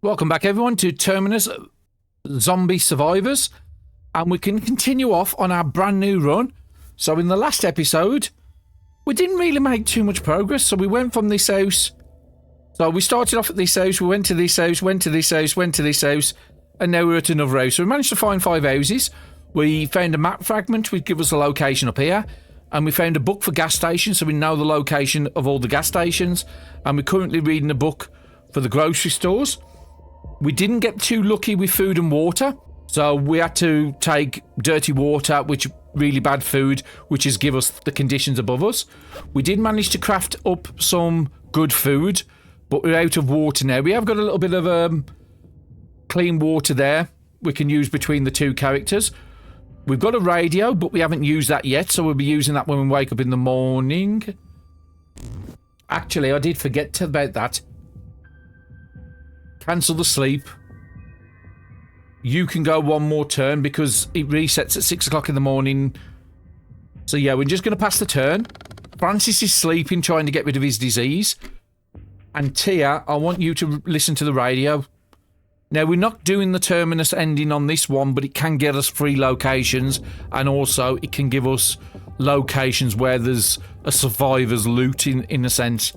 Welcome back, everyone, to Terminus Zombie Survivors, and we can continue off on our brand new run. So in the last episode, we didn't really make too much progress, so we went from this house. So we started off at this house, we went to this house, went to this house, went to this house, and now we're at another house. So we managed to find 5 houses. We found a map fragment which gives us a location up here, and we found a book for gas stations, so we know the location of all the gas stations, and we're currently reading a book for the grocery stores. We didn't get too lucky with food and water, so we had to take dirty water, which really bad food, which is give us the conditions above us. We did manage to craft up some good food, but we're out of water now. We have got a little bit of clean water there we can use between the two characters. We've got a radio, but we haven't used that yet, so we'll be using that when we wake up in the morning. Actually, I did forget about that. Cancel the sleep. You can go one more turn because it resets at 6 o'clock in the morning. So yeah, we're just going to pass the turn. Francis is sleeping, trying to get rid of his disease. And Tia, I want you to listen to the radio. Now, we're not doing the Terminus ending on this one, but it can get us free locations. And also, it can give us locations where there's a survivor's loot, in a sense.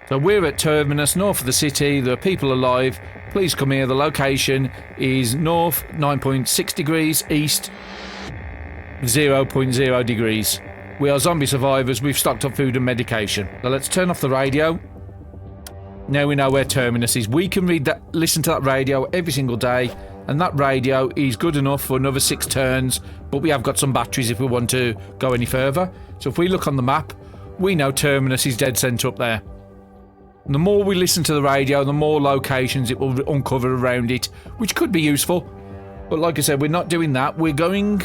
So we're at Terminus, north of the city. There are people alive. Please come here. The location is north 9.6 degrees, east 0.0 degrees. We are zombie survivors. We've stocked up food and medication. Now let's turn off the radio. Now we know where Terminus is. We can listen to that radio every single day, and that radio is good enough for another 6 turns, but we have got some batteries if we want to go any further. So if we look on the map, we know Terminus is dead centre up there. The more we listen to the radio, the more locations it will uncover around it, which could be useful. But like I said, we're not doing that. We're going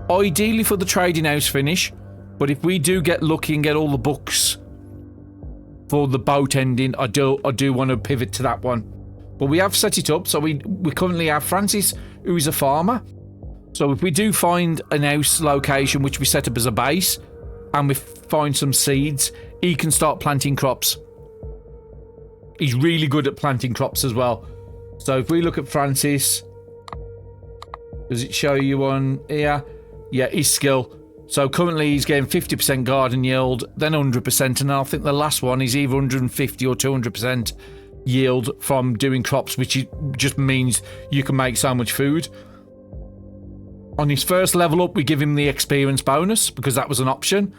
ideally for the trading house finish, but if we do get lucky and get all the books for the boat ending, I do want to pivot to that one. But we have set it up, so we currently have Francis, who is a farmer. So if we do find an house location which we set up as a base, and we find some seeds, he can start planting crops. He's really good at planting crops as well. So if we look at Francis, does it show you on here? Yeah, his skill. So currently he's getting 50% garden yield, then 100%, and I think the last one is either 150 or 200% yield from doing crops, which just means you can make so much food. On his first level up, we give him the experience bonus because that was an option.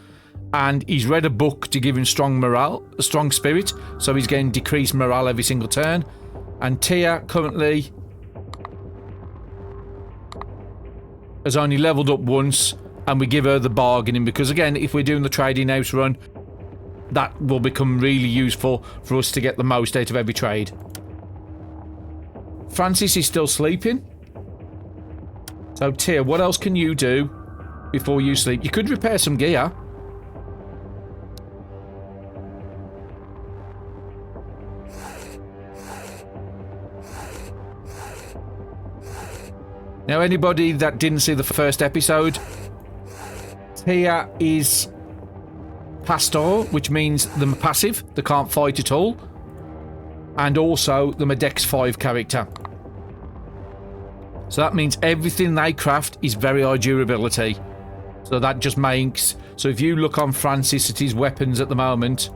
And he's read a book to give him strong morale, a strong spirit, so he's getting decreased morale every single turn. And Tia currently has only leveled up once, and we give her the bargaining because, again, if we're doing the trading house run, that will become really useful for us to get the most out of every trade. Francis is still sleeping. So Tia, what else can you do before you sleep? You could repair some gear. Now, anybody that didn't see the first episode, Tia is Pastor, which means they're passive. They can't fight at all. And also, they're a Dex 5 character. So that means everything they craft is very high durability. So that just makes... So if you look on Francis at his weapons at the moment...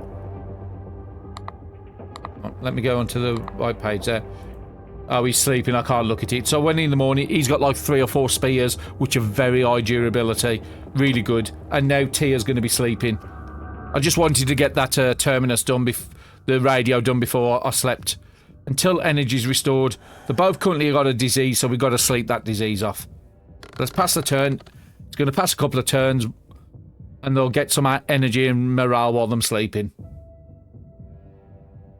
Let me go onto the right page there. Oh, he's sleeping. I can't look at it. So when in the morning, he's got like 3 or 4 spears, which are very high durability. Really good. And now Tia's going to be sleeping. I just wanted to get that Terminus done, the radio done before I slept. Until energy's restored. They both currently got a disease, so we've got to sleep that disease off. Let's pass the turn. It's going to pass a couple of turns, and they'll get some energy and morale while they're sleeping.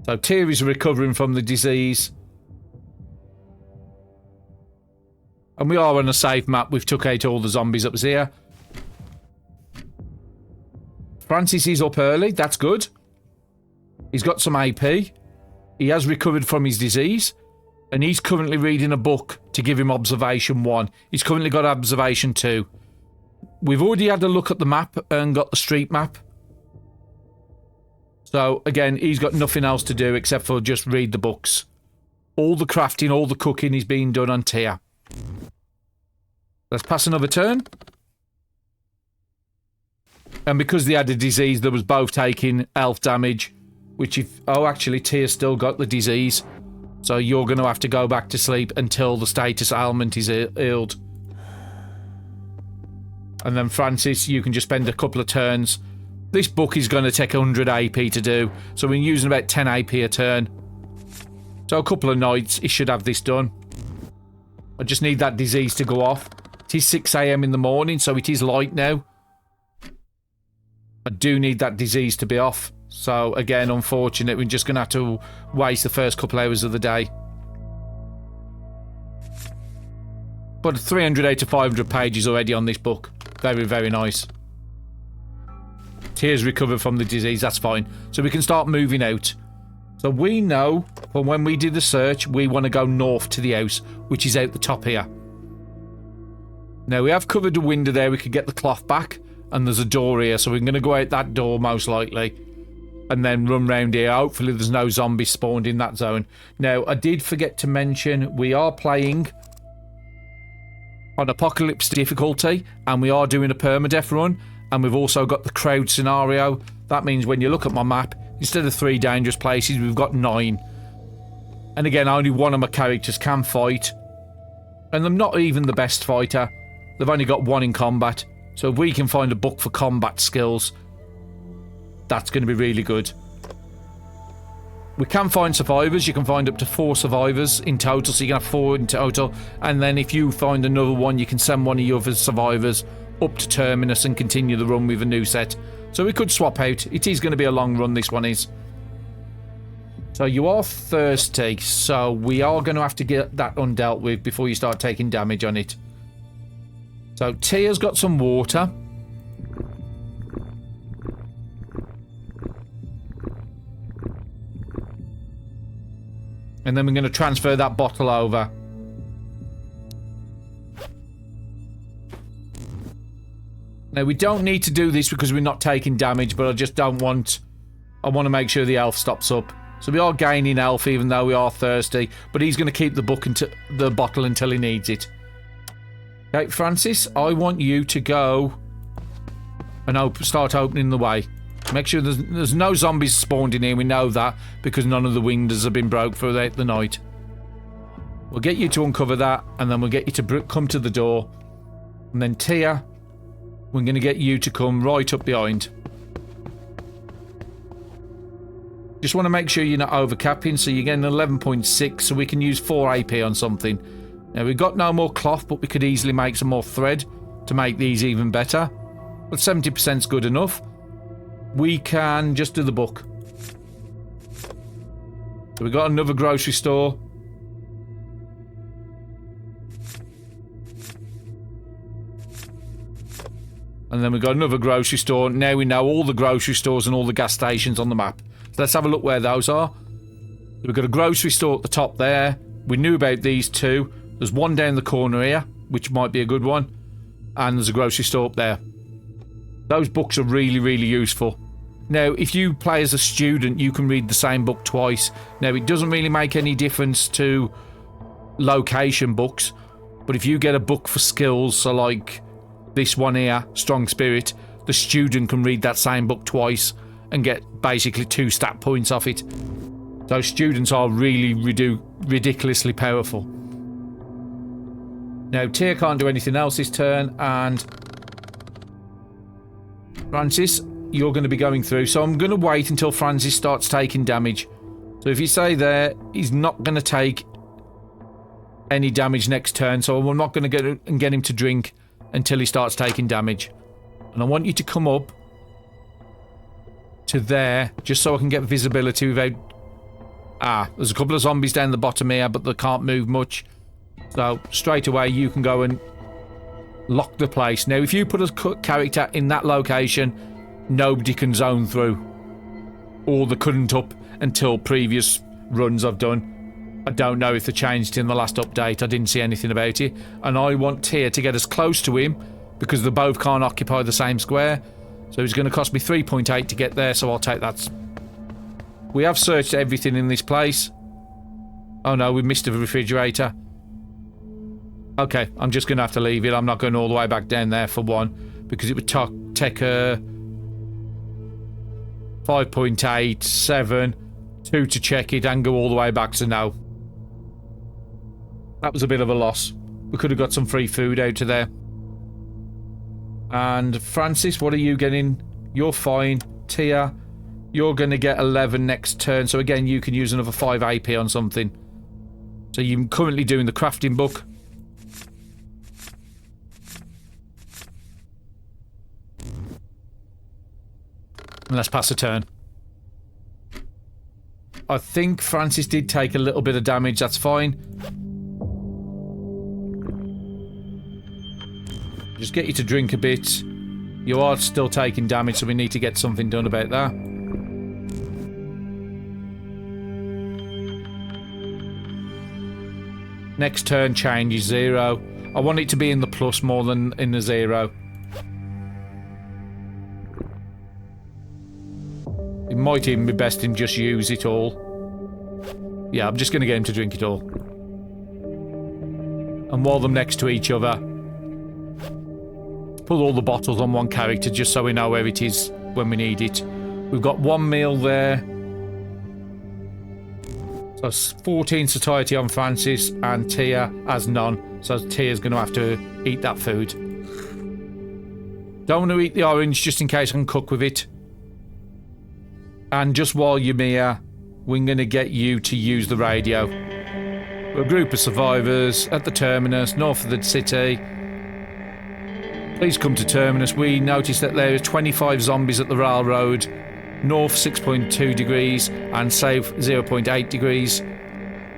So Tia is recovering from the disease. And we are on a safe map. We've took out all the zombies up here. Francis is up early. That's good. He's got some AP. He has recovered from his disease. And he's currently reading a book to give him observation 1. He's currently got observation 2. We've already had a look at the map and got the street map. So, again, he's got nothing else to do except for just read the books. All the crafting, all the cooking is being done on Tia. Let's pass another turn. And because they had a disease, they was both taking health damage. Which if... Oh, actually, Tia's still got the disease. So you're going to have to go back to sleep until the status ailment is healed. And then Francis, you can just spend a couple of turns. This book is going to take 100 AP to do. So we're using about 10 AP a turn. So a couple of nights, it should have this done. I just need that disease to go off. It is 6 AM in the morning, so it is light now. I do need that disease to be off. So, again, unfortunate. We're just going to have to waste the first couple hours of the day. But 300 out of 500 pages already on this book. Very, very nice. Tia's recovered from the disease, that's fine. So we can start moving out. So we know from when we did the search, we want to go north to the house, which is out the top here. Now, we have covered the window there. We could get the cloth back. And there's a door here, so we're going to go out that door most likely. And then run round here. Hopefully there's no zombies spawned in that zone. Now, I did forget to mention, we are playing on Apocalypse difficulty. And we are doing a permadeath run. And we've also got the crowd scenario. That means when you look at my map, instead of 3 dangerous places, we've got 9. And again, only one of my characters can fight. And I'm not even the best fighter. They've only got 1 in combat. So if we can find a book for combat skills, that's going to be really good. We can find survivors. You can find up to 4 survivors in total. So you can have 4 in total. And then if you find another one, you can send one of your other survivors up to Terminus and continue the run with a new set. So we could swap out. It is going to be a long run, this one is. So you are thirsty. So we are going to have to get that undealt with before you start taking damage on it. So Tia's got some water. And then we're going to transfer that bottle over. Now we don't need to do this because we're not taking damage, but I just don't want... I want to make sure the health stops up. So we are gaining health even though we are thirsty, but he's going to keep the book into the bottle until he needs it. Okay, Francis, I want you to go and start opening the way. Make sure there's no zombies spawned in here. We know that because none of the windows have been broke throughout the night. We'll get you to uncover that, and then we'll get you to come to the door. And then Tia, we're going to get you to come right up behind. Just want to make sure you're not overcapping, so you're getting 11.6, so we can use 4 AP on something. Now, we've got no more cloth, but we could easily make some more thread to make these even better. But 70% is good enough. We can just do the book. So we've got another grocery store. And then we've got another grocery store. Now we know all the grocery stores and all the gas stations on the map. So let's have a look where those are. We've got a grocery store at the top there. We knew about these 2. There's one down the corner here, which might be a good one. And there's a grocery store up there. Those books are really, really useful. Now, if you play as a student, you can read the same book twice. Now, it doesn't really make any difference to location books. But if you get a book for skills, so like this one here, Strong Spirit, the student can read that same book twice and get basically 2 stat points off it. So students are really ridiculously powerful. Now, Tia can't do anything else this turn, and Francis, you're going to be going through. So I'm going to wait until Francis starts taking damage. So if you stay there, he's not going to take any damage next turn. So we're not going to get him to drink until he starts taking damage. And I want you to come up to there, just so I can get visibility without... there's a couple of zombies down the bottom here, but they can't move much. So straight away you can go and lock the place. Now if you put a character in that location, nobody can zone through. Or they couldn't up until previous runs I've done. I don't know if they changed in the last update. I didn't see anything about it. And I want Tia to get as close to him because they both can't occupy the same square. So it's going to cost me 3.8 to get there, so I'll take that. We have searched everything in this place. Oh no, we missed a refrigerator. Okay, I'm just going to have to leave it. I'm not going all the way back down there for one, because it would take a 5.8, 7, 2 to check it and go all the way back, so no. That was a bit of a loss. We could have got some free food out of there. And Francis, what are you getting? You're fine. Tia, you're going to get 11 next turn, so again, you can use another 5 AP on something. So you're currently doing the crafting book. And let's pass a turn. I think Francis did take a little bit of damage, that's fine. Just get you to drink a bit. You are still taking damage, so we need to get something done about that. Next turn change is 0. I want it to be in the plus more than in the 0. It might even be best in just use it all. Yeah, I'm just going to get him to drink it all. And while them next to each other, put all the bottles on one character just so we know where it is when we need it. We've got 1 meal there. So 14 satiety on Francis, and Tia has none. So Tia's going to have to eat that food. Don't want to eat the orange just in case I can cook with it. And just while you're here, we're going to get you to use the radio. We're a group of survivors at the Terminus, north of the city. Please come to Terminus. We noticed that there are 25 zombies at the railroad, north 6.2 degrees and south 0.8 degrees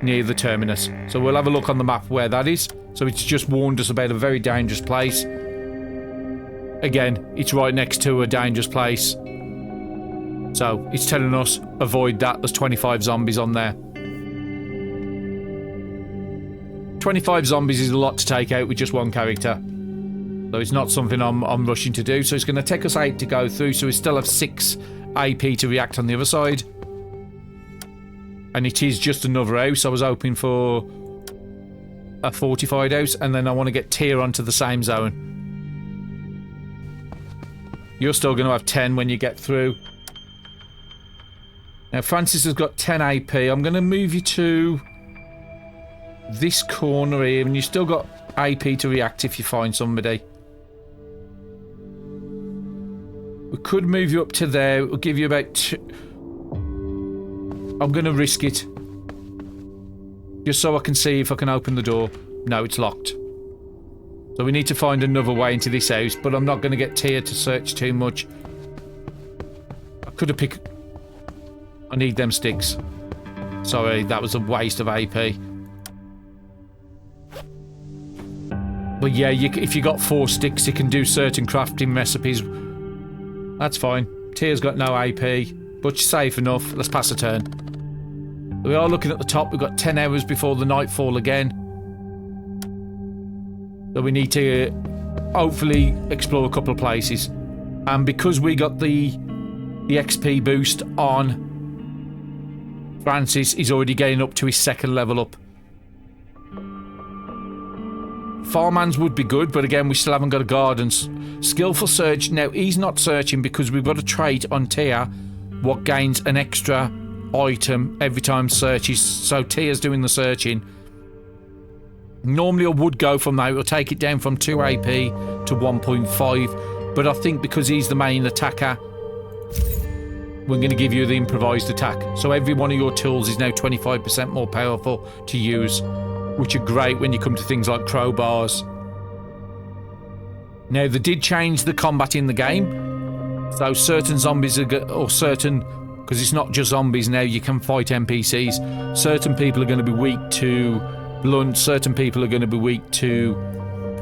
near the Terminus. So we'll have a look on the map where that is. So it's just warned us about a very dangerous place. Again, it's right next to a dangerous place. So it's telling us, avoid that. There's 25 zombies on there. 25 zombies is a lot to take out with just one character. So it's not something I'm rushing to do. So it's going to take us 8 to go through. So we still have 6 AP to react on the other side. And it is just another house. I was hoping for a fortified house. And then I want to get Tia onto the same zone. You're still going to have 10 when you get through. Now, Francis has got 10 AP. I'm going to move you to this corner here, and you've still got AP to react if you find somebody. We could move you up to there. We'll give you about 2. I'm going to risk it. Just so I can see if I can open the door. No, it's locked. So we need to find another way into this house, but I'm not going to get Tia to search too much. I could have picked... I need them sticks. Sorry, that was a waste of AP. But yeah, if you got 4 sticks, you can do certain crafting recipes. That's fine. Tia's got no AP, but safe enough. Let's pass a turn. We are looking at the top. We've got 10 hours before the nightfall again. So we need to hopefully explore a couple of places. And because we got the XP boost on Francis, is already getting up to his 2nd level up. Farmhands would be good, but again, we still haven't got a garden. Skillful search. Now, he's not searching because we've got a trait on Tia what gains an extra item every time searches. So Tia's doing the searching. Normally I would go from that. It'll take it down from 2 AP to 1.5. But I think because he's the main attacker, we're going to give you the improvised attack. So every one of your tools is now 25% more powerful to use, which are great when you come to things like crowbars. Now, they did change the combat in the game. So certain zombies are... or certain... because it's not just zombies now, you can fight NPCs. Certain people are going to be weak to blunt, certain people are going to be weak to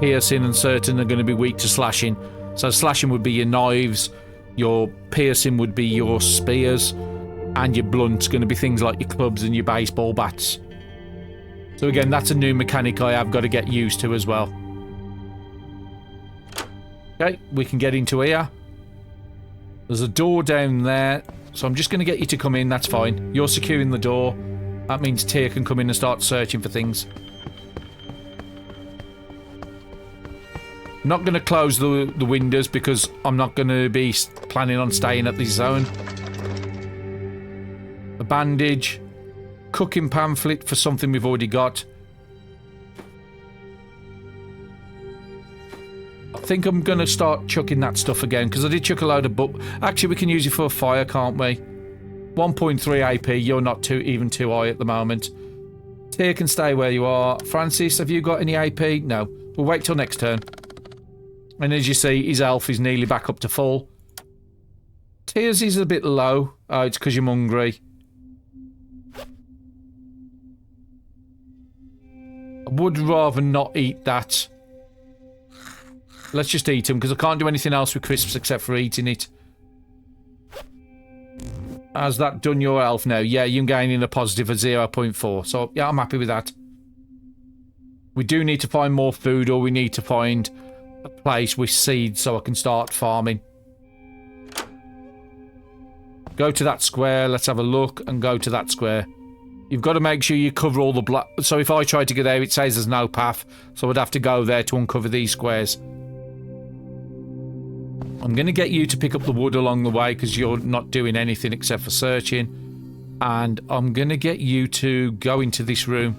piercing, and certain are going to be weak to slashing. So slashing would be your knives, your piercing would be your spears, and your blunt's going to be things like your clubs and your baseball bats. So again, that's a new mechanic I have got to get used to as well. Okay, we can get into here. There's a door down there, so I'm just going to get you to come in, that's fine. You're securing the door. That means Tia can come in and start searching for things. Not going to close the windows because I'm not going to be planning on staying at this zone. A bandage. Cooking pamphlet for something we've already got. I think I'm going to start chucking that stuff again because I did chuck a load of book. Actually, we can use it for a fire, can't we? 1.3 AP. You're not even too high at the moment. Tia can stay where you are. Francis, have you got any AP? No. We'll wait till next turn. And as you see, his health is nearly back up to full. Tia's is a bit low. Oh, it's because you're hungry. I would rather not eat that. Let's just eat them, because I can't do anything else with crisps except for eating it. Has that done your health now? Yeah, you're gaining a positive of 0.4. So, yeah, I'm happy with that. We do need to find more food, or we need to find a place with seeds so I can start farming. Go to that square. Let's have a look and go to that square. You've got to make sure you cover all the block. So if I try to get there, it says there's no path. So I'd have to go there to uncover these squares. I'm going to get you to pick up the wood along the way because you're not doing anything except for searching. And I'm going to get you to go into this room.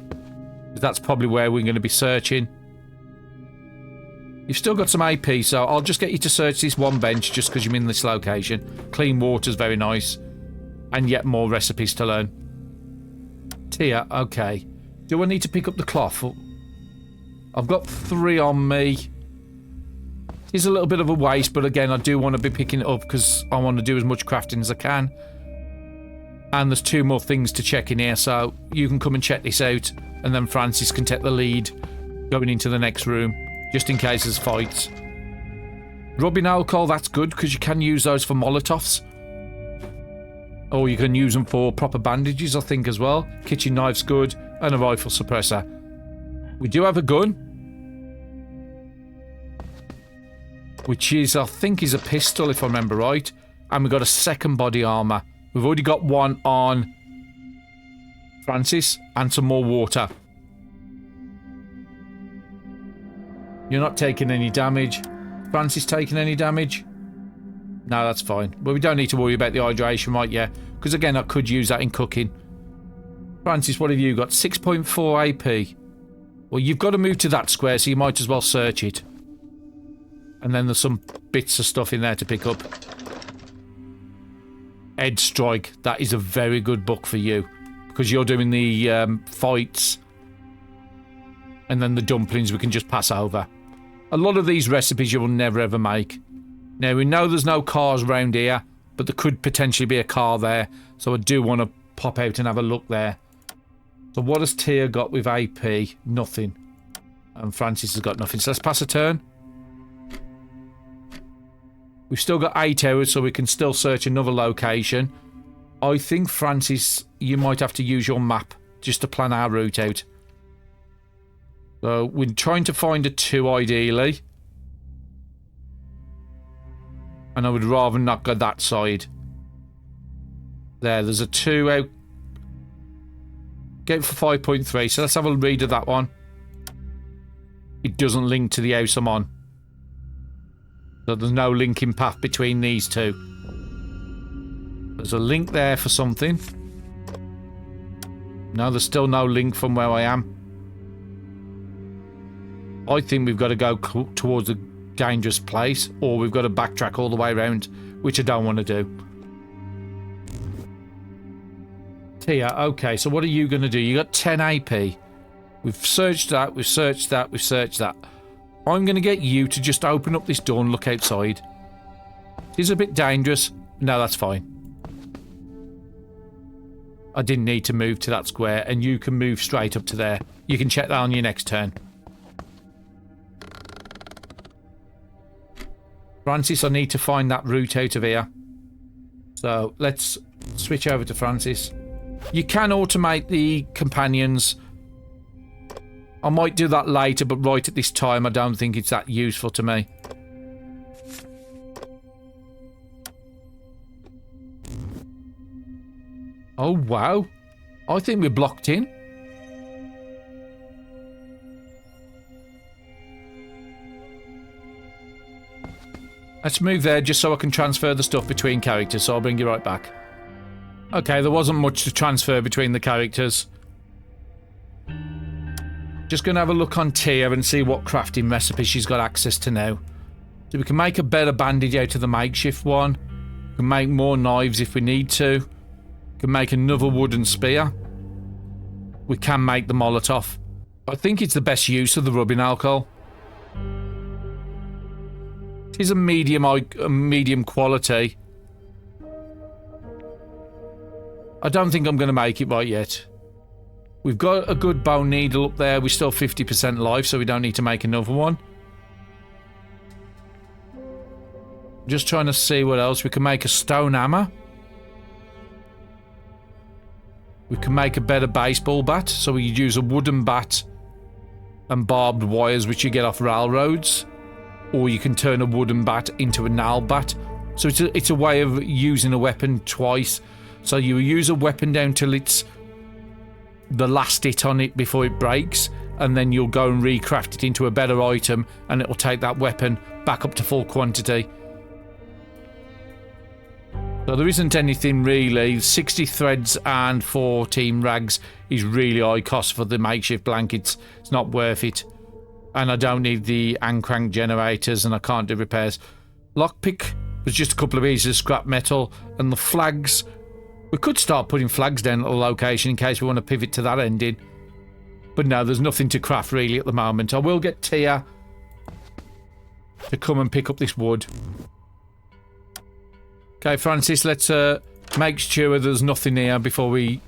That's probably where we're going to be searching. You've still got some AP, so I'll just get you to search this one bench just because you're in this location. Clean water's very nice. And yet more recipes to learn. Tia, okay. Do I need to pick up the cloth? I've got 3 on me. It's a little bit of a waste, but again, I do want to be picking it up because I want to do as much crafting as I can. And there's 2 more things to check in here, so you can come and check this out. And then Francis can take the lead going into the next room. Just in case there's fights. Rubbing alcohol, that's good because you can use those for Molotovs. Or you can use them for proper bandages, I think, as well. Kitchen knife's good. And a rifle suppressor. We do have a gun. Which is, I think, is a pistol, if I remember right. And we've got a second body armour. We've already got one on Francis. And some more water. You're not taking any damage. Francis taking any damage? No, that's fine. But we don't need to worry about the hydration right yet. Because again, I could use that in cooking. Francis, what have you got? 6.4 AP. Well, you've got to move to that square, so you might as well search it. And then there's some bits of stuff in there to pick up. Ed Strike. That is a very good book for you. Because you're doing the fights. And then the dumplings we can just pass over. A lot of these recipes you will never ever make. Now, we know there's no cars around here, but there could potentially be a car there. So I do want to pop out and have a look there. So what has Tia got with AP? Nothing. And Francis has got nothing. So let's pass a turn. We've still got 8 hours, so we can still search another location. I think, Francis, you might have to use your map just to plan our route out. So we're trying to find a 2 ideally. And I would rather not go that side. There's a 2 out. Get it for 5.3. So let's have a read of that one. It doesn't link to the house I'm on. So there's no linking path between these 2. There's a link there for something. No, there's still no link from where I am. I think we've got to go towards a dangerous place, or we've got to backtrack all the way around, which I don't want to do. Tia, okay, so what are you going to do? You got 10 AP. We've searched that, we've searched that, we've searched that. I'm going to get you to just open up this door and look outside. It's a bit dangerous. No, that's fine. I didn't need to move to that square, and you can move straight up to there. You can check that on your next turn. Francis, I need to find that route out of here. So, let's switch over to Francis. You can automate the companions. I might do that later, but right at this time, I don't think it's that useful to me. Oh, wow. I think we're blocked in. Let's move there just so I can transfer the stuff between characters, so I'll bring you right back. Okay, there wasn't much to transfer between the characters. Just going to have a look on Tia and see what crafting recipe she's got access to now. So we can make a better bandage out of the makeshift one. We can make more knives if we need to. We can make another wooden spear. We can make the Molotov. I think it's the best use of the rubbing alcohol. It is a medium quality. I don't think I'm going to make it right yet. We've got a good bone needle up there. We're still 50% life, so we don't need to make another one. Just trying to see what else. We can make a stone hammer. We can make a better baseball bat. So we could use a wooden bat and barbed wires, which you get off railroads. Or you can turn a wooden bat into a nail bat. So it's a way of using a weapon twice. So you use a weapon down till it's the last hit on it before it breaks, and then you'll go and recraft it into a better item, and it'll take that weapon back up to full quantity. So there isn't anything really. 60 threads and 14 rags is really high cost for the makeshift blankets. It's not worth it. And I don't need the crank generators, and I can't do repairs. Lockpick was just a couple of pieces of scrap metal, and the flags. We could start putting flags down at the location in case we want to pivot to that ending. But no, there's nothing to craft really at the moment. I will get Tia to come and pick up this wood. Okay, Francis, let's make sure there's nothing here before we...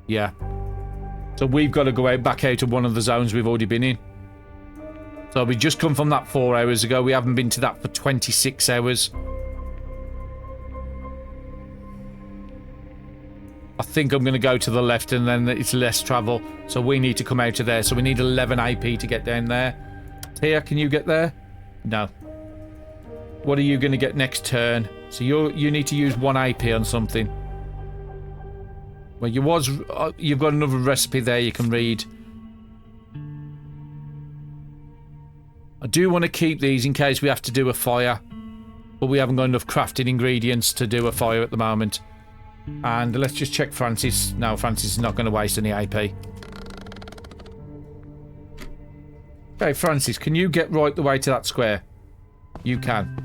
Yeah. So we've got to go back out of one of the zones we've already been in. So we just come from that 4 hours ago. We haven't been to that for 26 hours. I think I'm going to go to the left, and then it's less travel. So we need to come out of there. So we need 11 AP to get down there. Tia, can you get there? No. What are you going to get next turn? So you need to use 1 AP on something. Well, you've got another recipe there you can read. I do want to keep these in case we have to do a fire. But we haven't got enough crafted ingredients to do a fire at the moment. And let's just check Francis. No, Francis is not going to waste any AP. Okay, Francis, can you get right the way to that square? You can.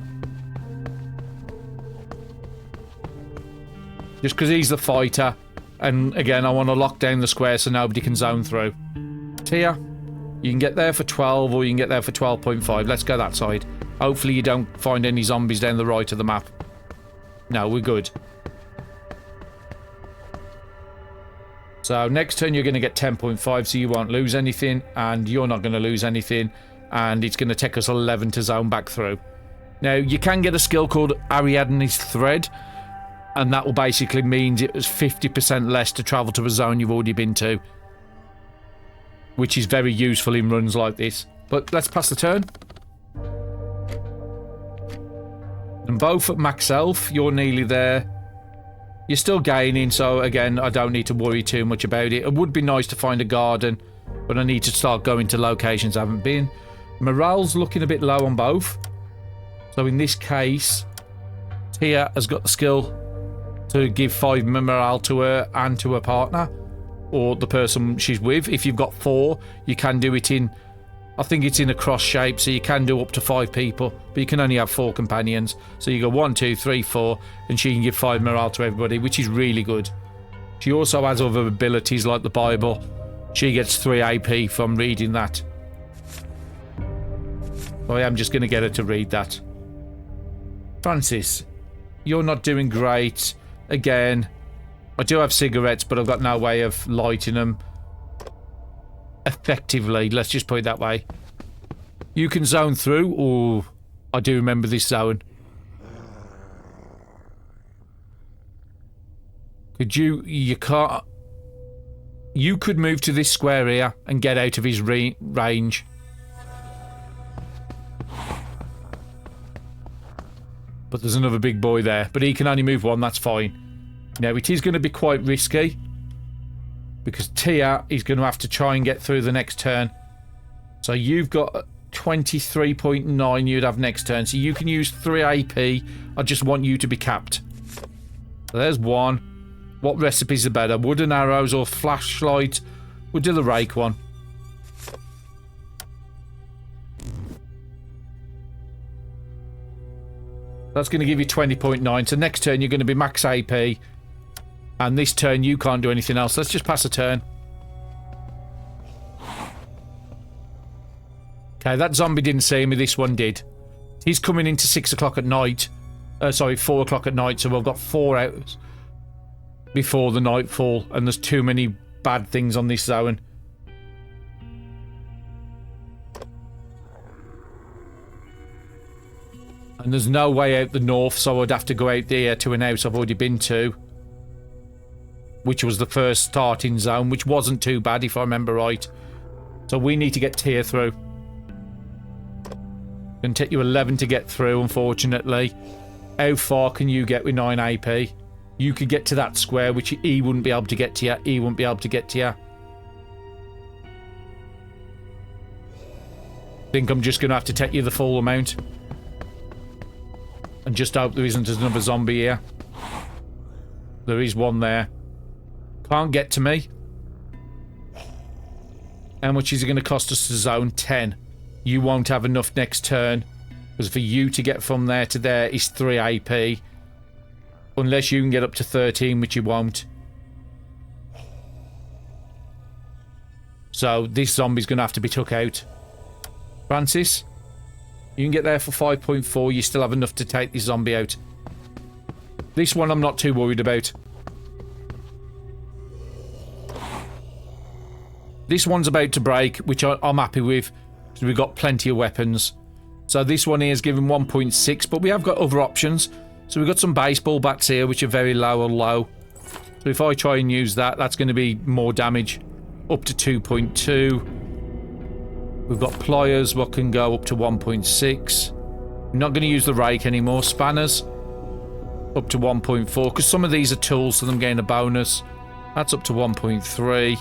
Just because he's the fighter. And again, I want to lock down the square so nobody can zone through. Tia, you can get there for 12 or you can get there for 12.5. Let's go that side. Hopefully you don't find any zombies down the right of the map. No, we're good. So next turn you're going to get 10.5, so you won't lose anything, and you're not going to lose anything, and it's going to take us 11 to zone back through. Now, you can get a skill called Ariadne's Thread, and that will basically mean it was 50% less to travel to a zone you've already been to, which is very useful in runs like this. But let's pass the turn. And both at max health, you're nearly there. You're still gaining, so again, I don't need to worry too much about it. It would be nice to find a garden, but I need to start going to locations I haven't been. Morale's looking a bit low on both. So in this case, Tia has got the skill to give 5 morale to her and to her partner, or the person she's with. If you've got 4, you can do it in... I think it's in a cross shape, so you can do up to 5 people, but you can only have 4 companions. So you go 1, 2, 3, 4, and she can give 5 morale to everybody, which is really good. She also has other abilities like the Bible. She gets 3 AP from reading that. I am just going to get her to read that. Francis, you're not doing great. Again, I do have cigarettes, but I've got no way of lighting them effectively, let's just put it that way. You can zone through. Oh, I do remember this zone. Could you can't... You could move to this square here and get out of his range. But there's another big boy there. But he can only move 1, that's fine. Now, it is going to be quite risky. Because Tia is going to have to try and get through the next turn. So you've got 23.9 you'd have next turn. So you can use 3 AP. I just want you to be capped. So there's one. What recipes are better? Wooden arrows or flashlight? We'll do the rake one. That's going to give you 20.9. So next turn you're going to be max AP. And this turn you can't do anything else. Let's just pass a turn. Okay, that zombie didn't see me. This one did. He's coming into 6 o'clock at night. Sorry, 4 o'clock at night. So we've got 4 hours before the nightfall. And there's too many bad things on this zone. And there's no way out the north, so I'd have to go out there to an house I've already been to. Which was the first starting zone, which wasn't too bad if I remember right. So we need to get Tier through. It's going to take you 11 to get through, unfortunately. How far can you get with 9 AP? You could get to that square, which he wouldn't be able to get to you. He wouldn't be able to get to you. I think I'm just going to have to take you the full amount. And just hope there isn't another zombie here. There is one there. Can't get to me. How much is it going to cost us to zone? 10. You won't have enough next turn. Because for you to get from there to there is 3 AP. Unless you can get up to 13, which you won't. So this zombie's going to have to be took out. Francis? You can get there for 5.4. You still have enough to take this zombie out. This one I'm not too worried about. This one's about to break, which I'm happy with. Because we've got plenty of weapons. So this one here is given 1.6. But we have got other options. So we've got some baseball bats here, which are very low or low. So if I try and use that, that's going to be more damage. Up to 2.2. We've got pliers, what can go up to 1.6. I'm not going to use the rake anymore. Spanners, up to 1.4. Because some of these are tools, so I'm getting a bonus. That's up to 1.3.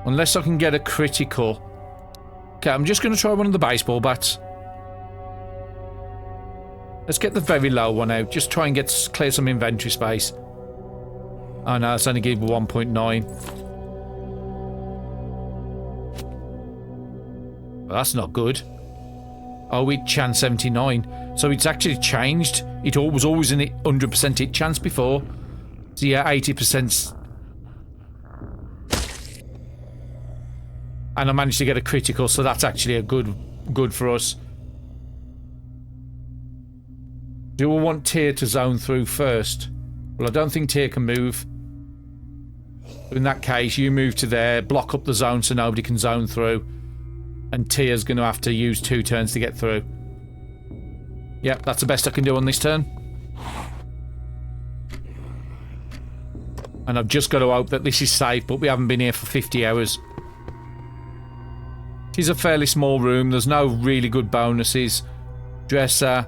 Unless I can get a critical. Okay, I'm just going to try one of the baseball bats. Let's get the very low one out. Just try and clear some inventory space. Oh no, it's only gave 1.9. Well, that's not good. Oh, we chance 79. So it's actually changed. It was always an 100% hit chance before. So yeah, 80%. And I managed to get a critical, so that's actually a good for us. Do we want Tier to zone through first? Well, I don't think Tier can move. In that case, you move to there, block up the zone so nobody can zone through. And Tier's going to have to use 2 turns to get through. Yep, that's the best I can do on this turn. And I've just got to hope that this is safe, but we haven't been here for 50 hours. It is a fairly small room. There's no really good bonuses. Dresser.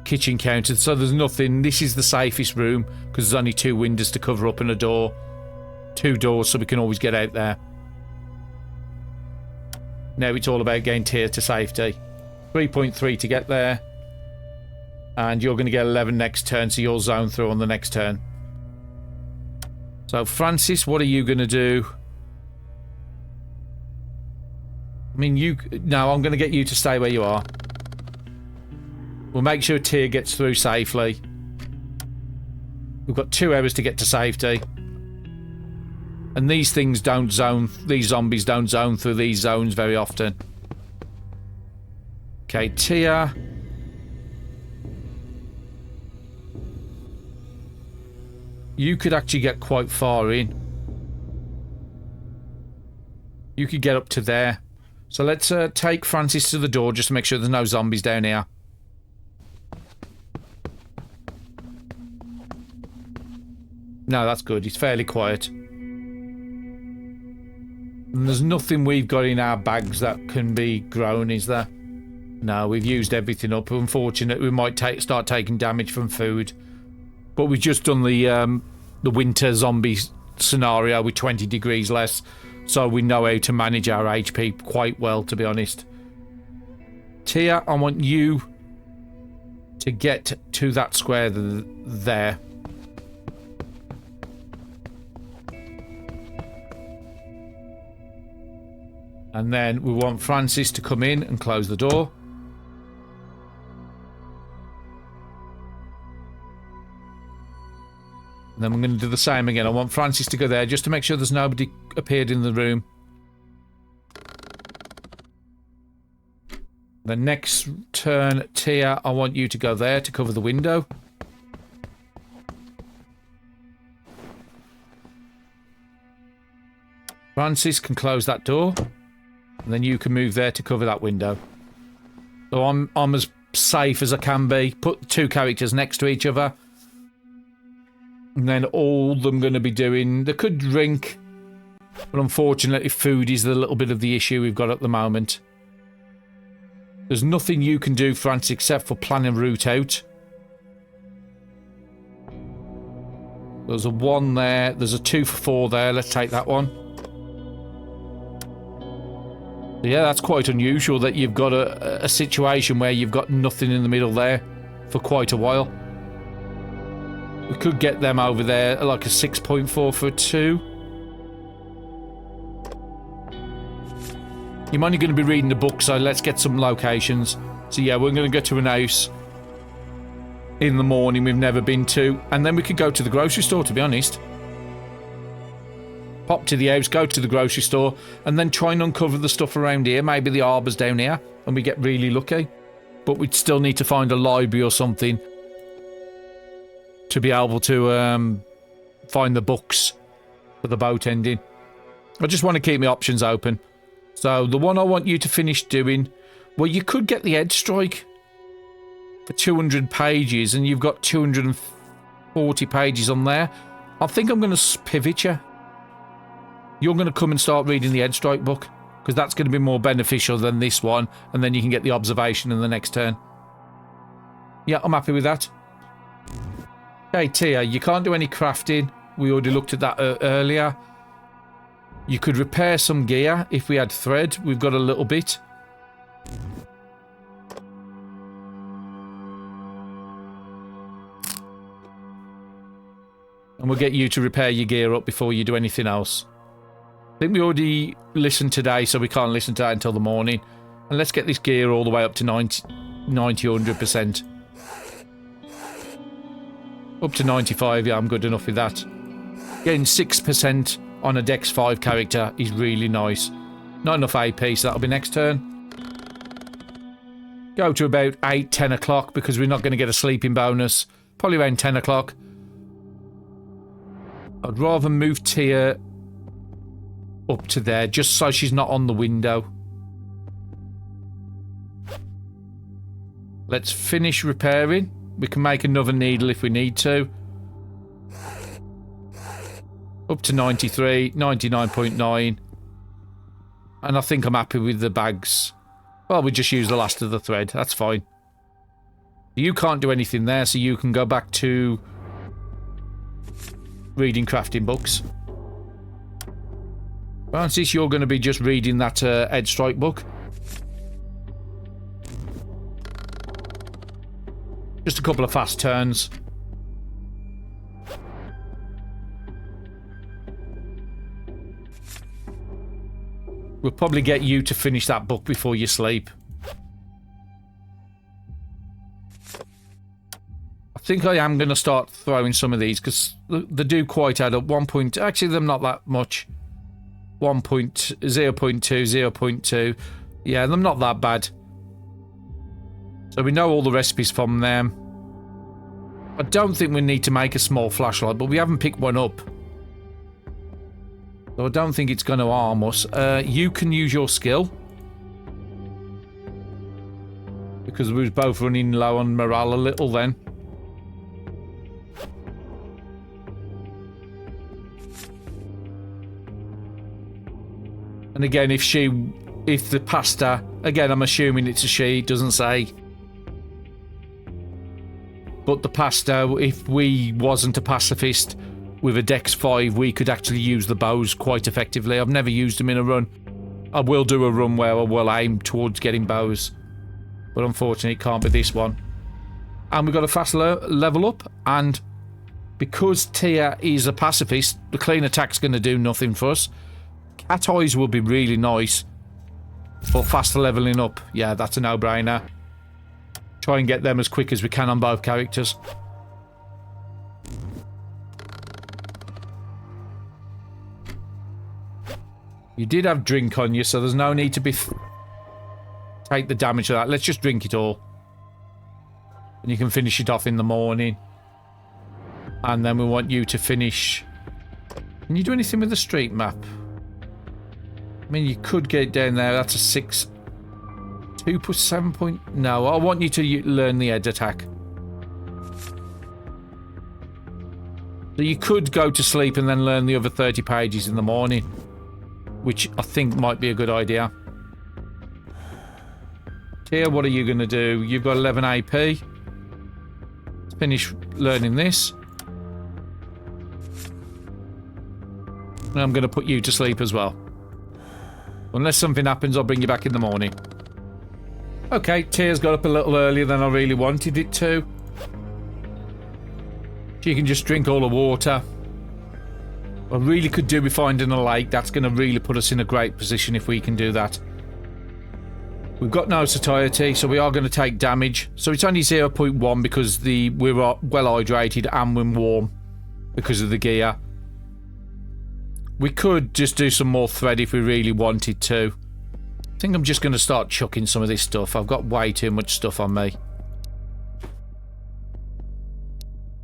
Kitchen counter. So there's nothing. This is the safest room because there's only 2 windows to cover up and a door. 2 doors so we can always get out there. Now it's all about getting Tier to safety. 3.3 to get there. And you're going to get 11 next turn, so you'll zone through on the next turn. So Francis, what are you going to do? I mean, no, I'm going to get you to stay where you are. We'll make sure Tier gets through safely. We've got 2 hours to get to safety. And these things don't zone... These zombies don't zone through these zones very often. Okay, Tier. You could actually get quite far in. You could get up to there. So let's take Francis to the door just to make sure there's no zombies down here. No, that's good. It's fairly quiet. And there's nothing we've got in our bags that can be grown, is there? No, we've used everything up. Unfortunately, we might start taking damage from food. But we've just done the winter zombie scenario with 20 degrees less. So we know how to manage our HP quite well, to be honest. Tia, I want you to get to that square there. And then we want Francis to come in and close the door. And then we're going to do the same again. I want Francis to go there just to make sure there's nobody appeared in the room. The next turn, Tia, I want you to go there to cover the window. Francis can close that door. And then you can move there to cover that window. So I'm as safe as I can be. Put two characters next to each other. And then all them going to be doing... They could drink. But unfortunately, food is the little bit of the issue we've got at the moment. There's nothing you can do, Francis, except for plan a route out. There's a 1 there. There's a 2 for 4 there. Let's take that one. Yeah, that's quite unusual that you've got a situation where you've got nothing in the middle there for quite a while. We could get them over there like a 6.4 for a 2. You're only going to be reading the book, so let's get some locations. So yeah, we're going to go to an house in the morning we've never been to, and then we could go to the grocery store, to be honest. Pop to the house, go to the grocery store, and then try and uncover the stuff around here. Maybe the arbour's down here, and we get really lucky. But we'd still need to find a library or something to be able to find the books for the boat ending. I just want to keep my options open. So the one I want you to finish doing, well, you could get the Head Strike for 200 pages, and you've got 240 pages on there. I think I'm going to pivot you. You're going to come and start reading the Head Strike book, because that's going to be more beneficial than this one, and then you can get the observation in the next turn. Yeah, I'm happy with that. Okay, Tia, you can't do any crafting. We already looked at that earlier. You could repair some gear if we had thread. We've got a little bit. And we'll get you to repair your gear up before you do anything else. I think we already listened today, so we can't listen to that until the morning. And let's get this gear all the way up to 90 100%. Up to 95, yeah, I'm good enough with that. Getting 6% on a Dex 5 character is really nice. Not enough AP, so that'll be next turn. Go to about 8, 10 o'clock, because we're not going to get a sleeping bonus. Probably around 10 o'clock. I'd rather move Tia up to there, just so she's not on the window. Let's finish repairing. We can make another needle if we need to. Up to 93, 99.9. And I think I'm happy with the bags. Well, we just use the last of the thread. That's fine. You can't do anything there, so you can go back to reading crafting books. Francis, you're going to be just reading that Head Strike book. Just a couple of fast turns. We'll probably get you to finish that book before you sleep. I think I am going to start throwing some of these, because they do quite add up. 1 point... Actually, they're not that much. 1 point... 0.2, 0.2. Yeah, they're not that bad. So we know all the recipes from them. I don't think we need to make a small flashlight, but we haven't picked one up. So I don't think it's going to harm us. You can use your skill. Because we were both running low on morale a little then. And again, if the pastor, again, I'm assuming it's a she, it doesn't say. But the pastor, if we wasn't a pacifist with a Dex 5, we could actually use the bows quite effectively. I've never used them in a run. I will do a run where I will aim towards getting bows. But unfortunately, it can't be this one. And we've got a fast level up. And because Tia is a pacifist, the clean attack's going to do nothing for us. Cat eyes will be really nice. But faster leveling up, yeah, that's a no-brainer. Try and get them as quick as we can on both characters. You did have drink on you, so there's no need to be... take the damage of that. Let's just drink it all. And you can finish it off in the morning. And then we want you to finish... Can you do anything with the street map? I mean, you could get down there. That's a 6... 2 plus 7 point... No, I want you to learn the edge attack. So you could go to sleep and then learn the other 30 pages in the morning. Which I think might be a good idea. Tia, what are you going to do? You've got 11 AP. Let's finish learning this. And I'm going to put you to sleep as well. Unless something happens, I'll bring you back in the morning. Okay, Tia's got up a little earlier than I really wanted it to. She can just drink all the water. I really could do with finding a lake. That's going to really put us in a great position if we can do that. We've got no satiety, so we are going to take damage. So it's only 0.1 because we're well hydrated and we're warm because of the gear. We could just do some more thread if we really wanted to. I think I'm just going to start chucking some of this stuff. I've got way too much stuff on me.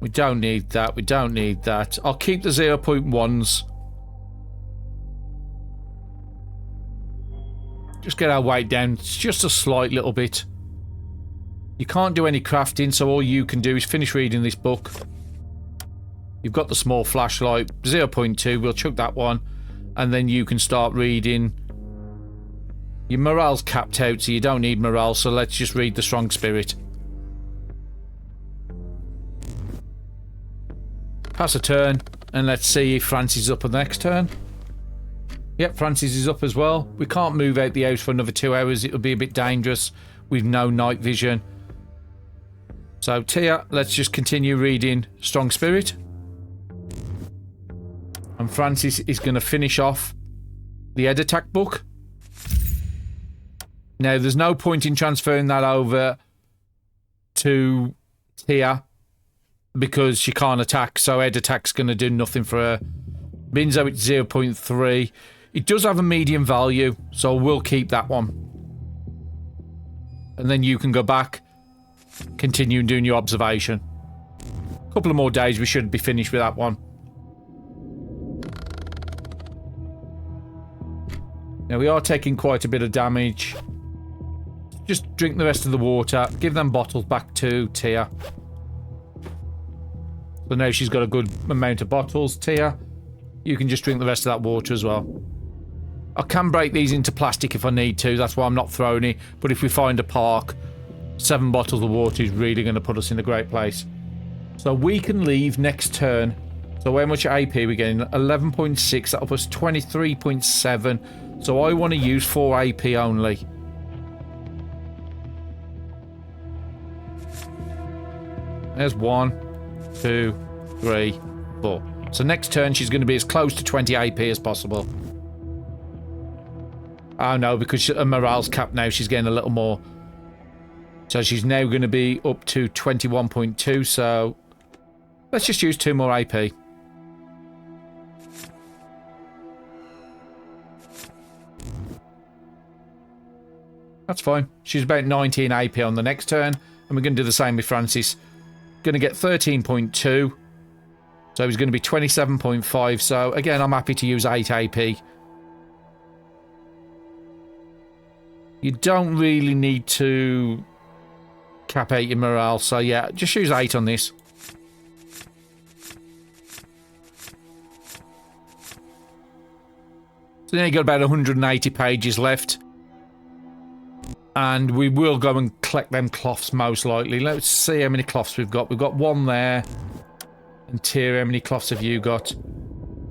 We don't need that. We don't need that. I'll keep the 0.1s. Just get our weight down. It's just a slight little bit. You can't do any crafting, so all you can do is finish reading this book. You've got the small flashlight. 0.2. We'll chuck that one. And then you can start reading. Your morale's capped out, so you don't need morale, so let's just read the strong spirit. Pass a turn, and let's see if Francis is up on the next turn. Yep, Francis is up as well. We can't move out the house for another 2 hours. It would be a bit dangerous with no night vision. So, Tia, let's just continue reading Strong Spirit. And Francis is going to finish off the Ed Attack book. Now, there's no point in transferring that over to Tia because she can't attack, so Ed Attack's going to do nothing for her. Binzo, it's 0.3. It does have a medium value, so we'll keep that one. And then you can go back, continue doing your observation. A couple of more days, we should be finished with that one. Now, we are taking quite a bit of damage. Just drink the rest of the water. Give them bottles back to Tia. So now she's got a good amount of bottles. Tia, you can just drink the rest of that water as well. I can break these into plastic if I need to. That's why I'm not throwing it. But if we find a park, 7 bottles of water is really going to put us in a great place. So we can leave next turn. So how much AP are we getting? 11.6. That'll put us 23.7. So I want to use 4 AP only. There's 1, 2, 3, 4. So next turn she's going to be as close to 20 AP as possible. Oh no, because her morale's capped now, she's getting a little more. So she's now going to be up to 21.2, so let's just use 2 more AP. That's fine. She's about 19 AP on the next turn, and we're going to do the same with Francis. Going to get 13.2. So he's going to be 27.5. So again, I'm happy to use 8 AP. You don't really need to cap out your morale. So yeah, just use 8 on this. So now you've got about 180 pages left. And we will go and collect them cloths most likely. Let's see how many cloths we've got. We've got one there. And Tyr, how many cloths have you got?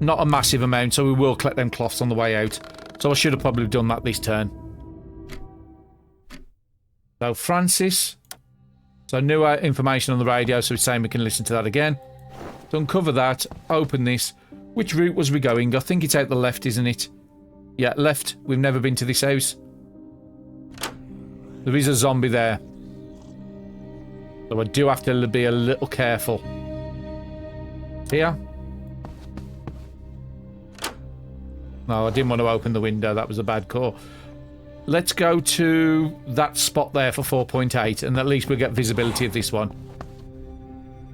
Not a massive amount, so we will collect them cloths on the way out. So I should have probably done that this turn. So Francis. So new information on the radio, so it's saying we can listen to that again. So uncover that, open this. Which route was we going? I think it's out the left, isn't it? Yeah, left. We've never been to this house. There is a zombie there. So I do have to be a little careful. Here. No, I didn't want to open the window. That was a bad call. Let's go to that spot there for 4.8, and at least we'll get visibility of this one.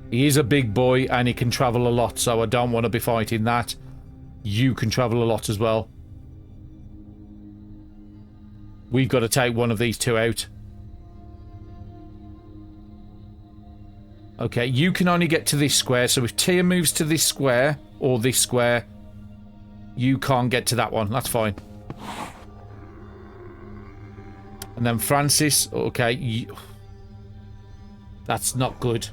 He is a big boy, and he can travel a lot, so I don't want to be fighting that. You can travel a lot as well. We've got to take one of these two out. Okay, you can only get to this square, so if Tia moves to this square, or this square, you can't get to that one. That's fine. And then Francis, okay, that's not good.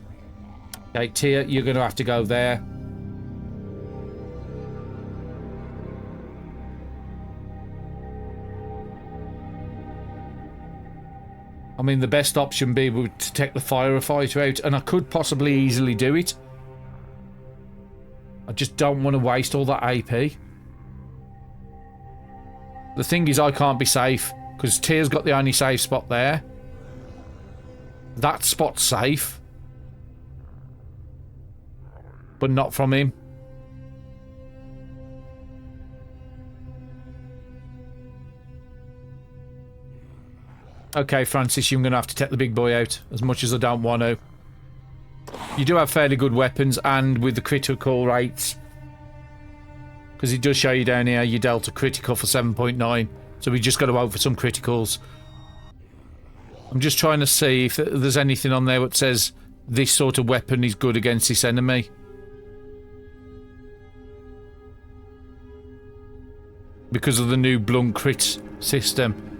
Okay, Tia, you're going to have to go there. I mean, the best option would be to take the firefighter out, and I could possibly easily do it. I just don't want to waste all that AP. The thing is, I can't be safe, because Tier's got the only safe spot there. That spot's safe. But not from him. Okay, Francis, you're going to have to take the big boy out, as much as I don't want to. You do have fairly good weapons, and with the critical rates, because it does show you down here, you dealt a critical for 7.9, so we just got to hope for some criticals. I'm just trying to see if there's anything on there that says this sort of weapon is good against this enemy. Because of the new blunt crit system.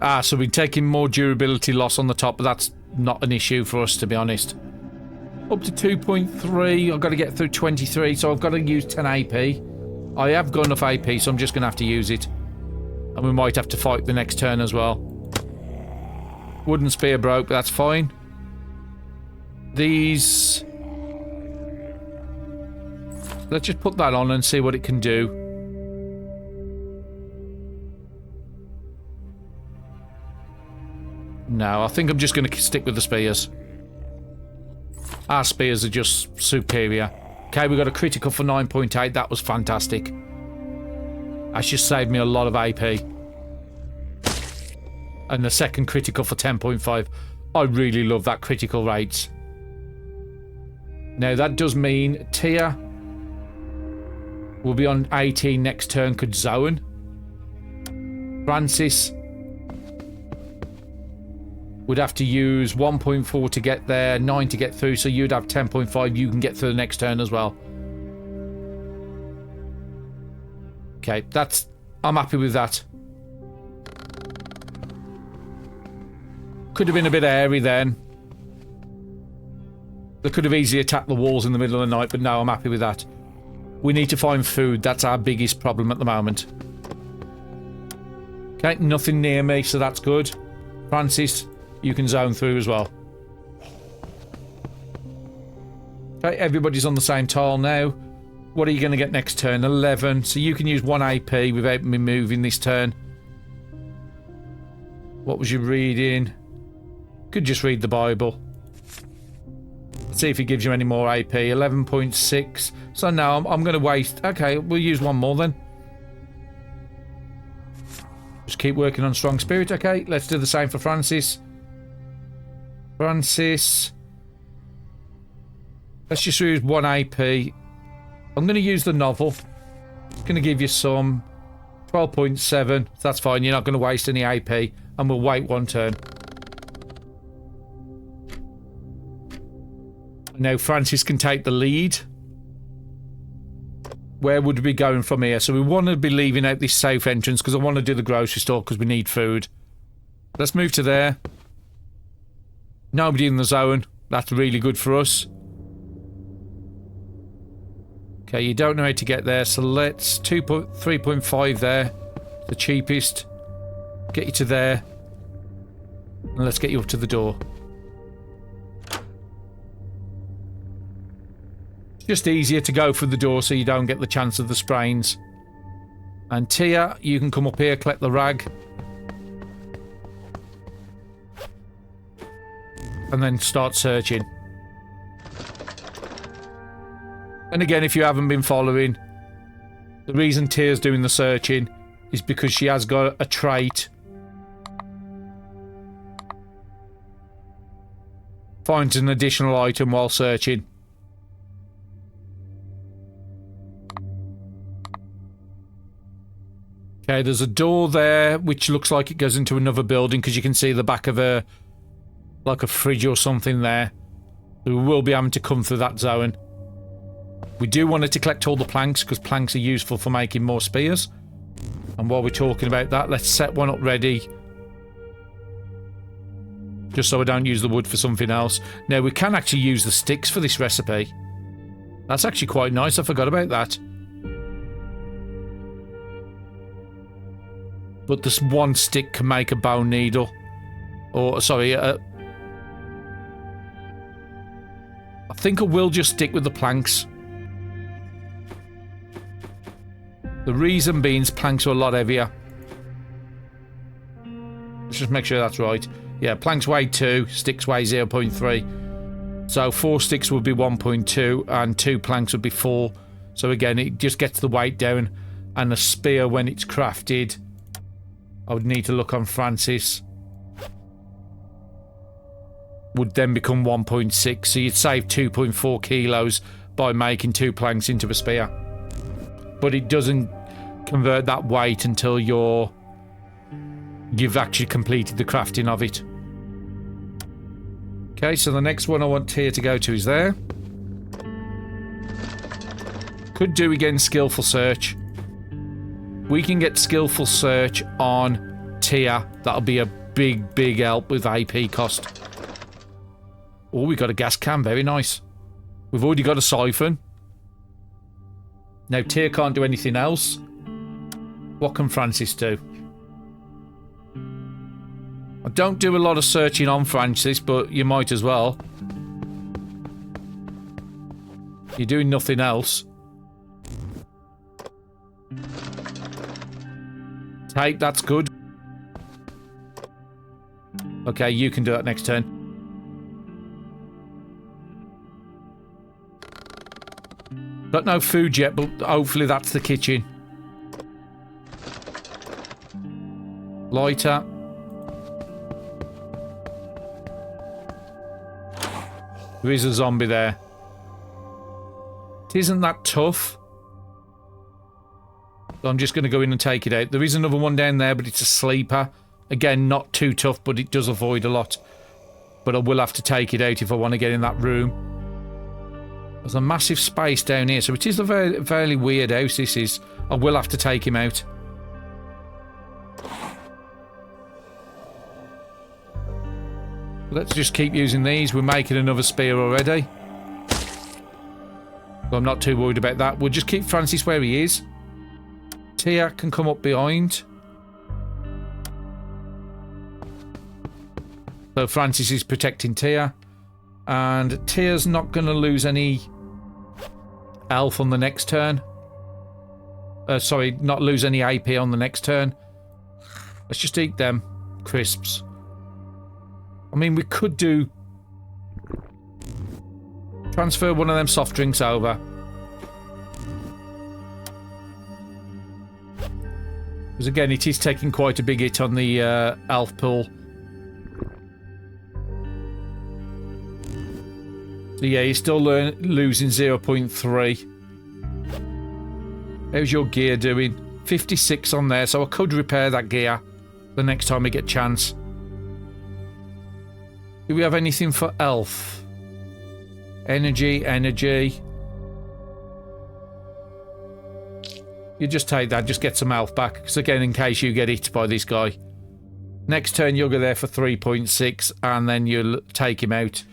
Ah, so we're taking more durability loss on the top, but that's not an issue for us, to be honest. Up to 2.3, I've got to get through 23, so I've got to use 10 AP. I have got enough AP, so I'm just going to have to use it. And we might have to fight the next turn as well. Wooden spear broke, but that's fine. These... Let's just put that on and see what it can do. No, I think I'm just going to stick with the spears. Our spears are just superior. Okay, we got a critical for 9.8. That was fantastic. That's just saved me a lot of AP. And the second critical for 10.5. I really love that critical rates. Now, that does mean Tia will be on 18 next turn, could zone. Francis would have to use 1.4 to get there, 9 to get through, so you'd have 10.5. You can get through the next turn as well. Okay, that's... I'm happy with that. Could have been a bit airy then. They could have easily attacked the walls in the middle of the night, but no, I'm happy with that. We need to find food. That's our biggest problem at the moment. Okay, nothing near me, so that's good. Francis, you can zone through as well. Okay, everybody's on the same tile now. What are you going to get next turn? 11. So you can use 1 AP without me moving this turn. What was you reading? Could just read the Bible. Let's see if it gives you any more AP. 11.6. So now I'm going to waste... Okay, we'll use one more then. Just keep working on strong spirit. Okay, let's do the same for Francis. Francis. Let's just use 1 AP. I'm going to use the novel. It's going to give you some 12.7. That's fine. You're not going to waste any AP. And we'll wait one turn. Now Francis can take the lead. Where would we be going from here? So we want to be leaving out this safe entrance because I want to do the grocery store because we need food. Let's move to there. Nobody in the zone. That's really good for us. Okay, you don't know how to get there, so let's 3.5 there. The cheapest. Get you to there. And let's get you up to the door. Just easier to go for the door so you don't get the chance of the sprains. And Tia, you can come up here, collect the rag. And then start searching. And again, if you haven't been following, the reason Tia's doing the searching is because she has got a trait. Finds an additional item while searching. Okay, there's a door there which looks like it goes into another building because you can see the back of a like a fridge or something there. We will be having to come through that zone. We do want to collect all the planks because planks are useful for making more spears. And while we're talking about that, let's set one up ready. Just so I don't use the wood for something else. Now, we can actually use the sticks for this recipe. That's actually quite nice. I forgot about that. But this one stick can make a bone needle. Or, sorry, I think I will just stick with the planks. The reason being planks are a lot heavier. Let's just make sure that's right. Yeah, planks weigh 2, sticks weigh 0.3. So 4 sticks would be 1.2 and 2 planks would be 4. So again, it just gets the weight down. And a spear, when it's crafted, I would need to look on Francis, would then become 1.6. So you'd save 2.4 kilos by making 2 planks into a spear. But it doesn't convert that weight until you've actually completed the crafting of it. Okay, so the next one I want Tia to go to is there. Could do again skillful search. We can get skillful search on Tia. That'll be a big help with AP cost. Oh, we got a gas can. Very nice. We've already got a siphon. Now, Tia can't do anything else. What can Francis do? I don't do a lot of searching on Francis, but you might as well. You're doing nothing else. Take, that's good. Okay, you can do that next turn. Got no food yet, but hopefully that's the kitchen. Lighter. There is a zombie there. It isn't that tough. So I'm just going to go in and take it out. There is another one down there, but it's a sleeper. Again, not too tough, but it does avoid a lot. But I will have to take it out if I want to get in that room. There's a massive space down here, so it is a very weird house, this is. I will have to take him out. Let's just keep using these. We're making another spear already. So I'm not too worried about that. We'll just keep Francis where he is. Tia can come up behind. So Francis is protecting Tia. And Tia's not going to lose any health on the next turn. Sorry, not lose any AP on the next turn. Let's just eat them crisps. I mean, we could do... transfer one of them soft drinks over. Because again, it is taking quite a big hit on the health pool. So yeah, you're still losing 0.3. How's your gear doing? 56 on there, so I could repair that gear the next time we get a chance. Do we have anything for health? Energy. You just take that, just get some health back. Because again, in case you get hit by this guy. Next turn, you'll go there for 3.6, and then you'll take him out.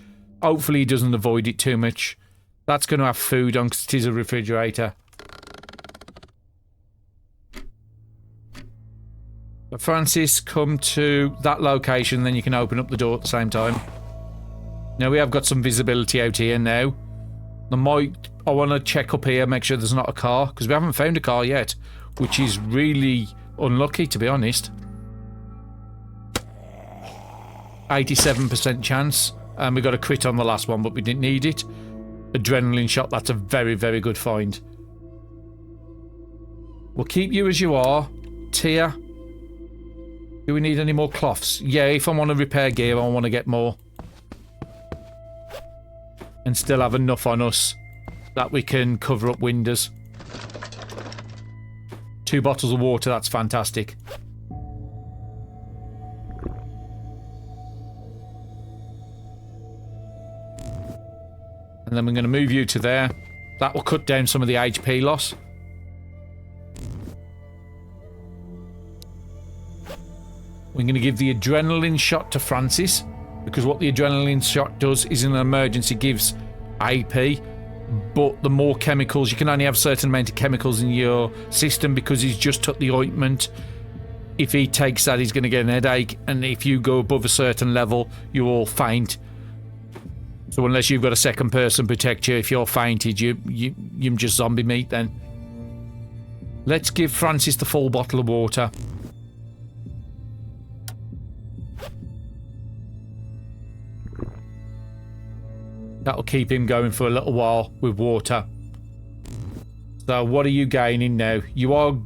Hopefully he doesn't avoid it too much. That's going to have food on because it is a refrigerator. But Francis, come to that location, then you can open up the door at the same time. Now we have got some visibility out here now. I want to check up here, make sure there's not a car, because we haven't found a car yet, which is really unlucky, to be honest. 87% chance, and we got a crit on the last one, but we didn't need it. Adrenaline shot, that's a very, very good find. We'll keep you as you are. Tia, do we need any more cloths? Yeah, if I want to repair gear, I want to get more. And still have enough on us that we can cover up windows. 2 bottles of water, that's fantastic. And then we're going to move you to there. That will cut down some of the HP loss. We're going to give the adrenaline shot to Francis, because what the adrenaline shot does is in an emergency gives AP, but the more chemicals, you can only have a certain amount of chemicals in your system because he's just took the ointment. If he takes that, he's going to get an headache, and if you go above a certain level, you all faint. So unless you've got a second person protect you, if you're fainted, you're just zombie meat then. Let's give Francis the full bottle of water. That'll keep him going for a little while with water. So what are you gaining now? You're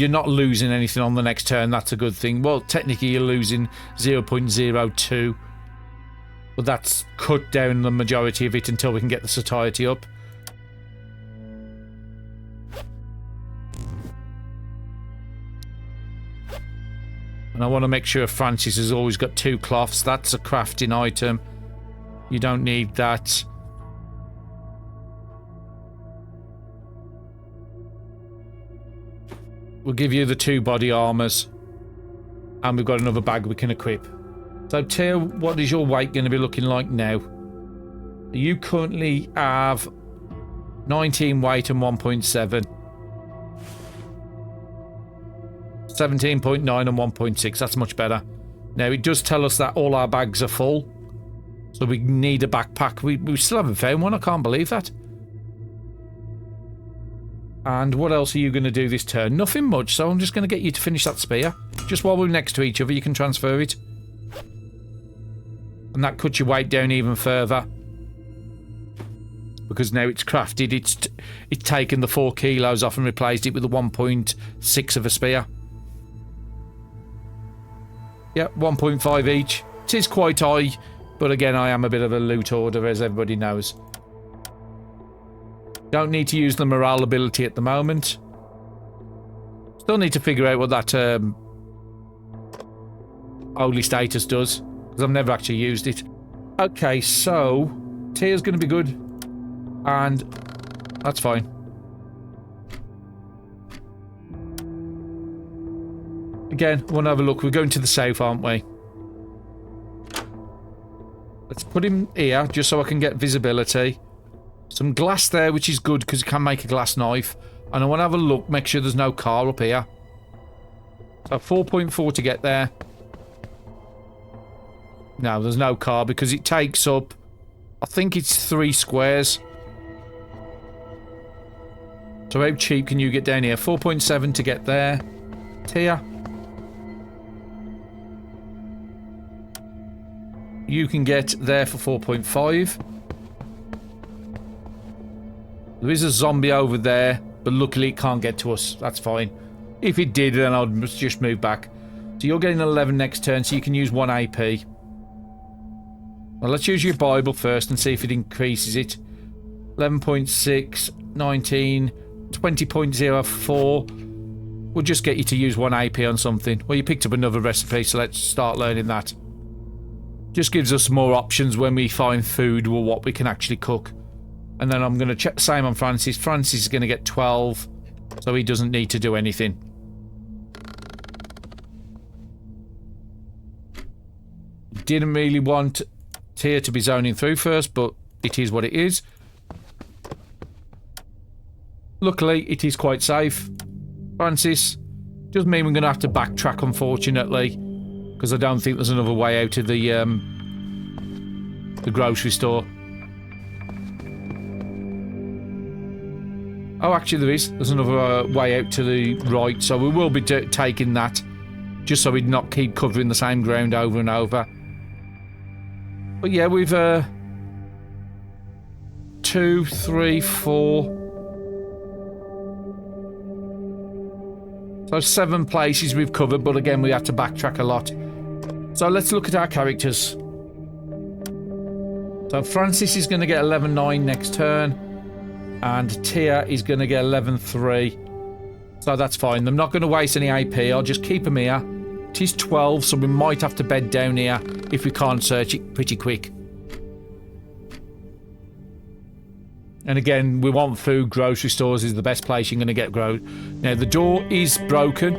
not losing anything on the next turn. That's a good thing. Well, technically you're losing 0.02. But that's cut down the majority of it until we can get the satiety up. And I want to make sure Francis has always got 2 cloths. That's a crafting item. You don't need that. We'll give you the 2 body armors. And we've got another bag we can equip. So, Tia, what is your weight going to be looking like now? You currently have 19 weight and 1.7. 17.9 and 1.6. That's much better. Now, it does tell us that all our bags are full. So we need a backpack. We still haven't found one. I can't believe that. And what else are you going to do this turn? Nothing much, so I'm just going to get you to finish that spear. Just while we're next to each other, you can transfer it. And that cuts your weight down even further. Because now it's crafted, it's taken the 4 kilos off and replaced it with the 1.6 of a spear. Yep, 1.5 each. It is quite high. But again, I am a bit of a loot hoarder, as everybody knows. Don't need to use the morale ability at the moment. Still need to figure out what that holy status does, because I've never actually used it. Okay, so Tia's going to be good, and that's fine. Again, I want to have a look. We're going to the south, aren't we? Let's put him here, just so I can get visibility. Some glass there, which is good, because you can make a glass knife. And I want to have a look, make sure there's no car up here. So 4.4 to get there. No, there's no car, because it takes up, I think it's 3 squares. So how cheap can you get down here? 4.7 to get there. Tia. You can get there for 4.5. There is a zombie over there, but luckily it can't get to us. That's fine. If it did, then I'd just move back. So you're getting 11 next turn, so you can use 1 AP. Well, let's use your Bible first and see if it increases it. 11.6, 19, 20.04. We'll just get you to use 1 AP on something. Well, you picked up another recipe, so let's start learning that. Just gives us more options when we find food or what we can actually cook. And then I'm going to check the same on Francis. Francis is going to get 12. So he doesn't need to do anything. Didn't really want Tia to be zoning through first, but it is what it is. Luckily, it is quite safe. Francis, does mean we're going to have to backtrack, unfortunately, because I don't think there's another way out of the grocery store. Oh, actually there is. There's another way out to the right, so we will be taking that, just so we not keep covering the same ground over and over. But yeah, we've 2, 3, 4. So 7 places we've covered, but again we had to backtrack a lot. So let's look at our characters. So Francis is going to get 11-9 next turn, and Tia is going to get 11-3. So that's fine. I'm not going to waste any AP. I'll just keep them here. It is 12, so we might have to bed down here if we can't search it pretty quick. And again, we want food. Grocery stores is the best place you're going to get Now, the door is broken.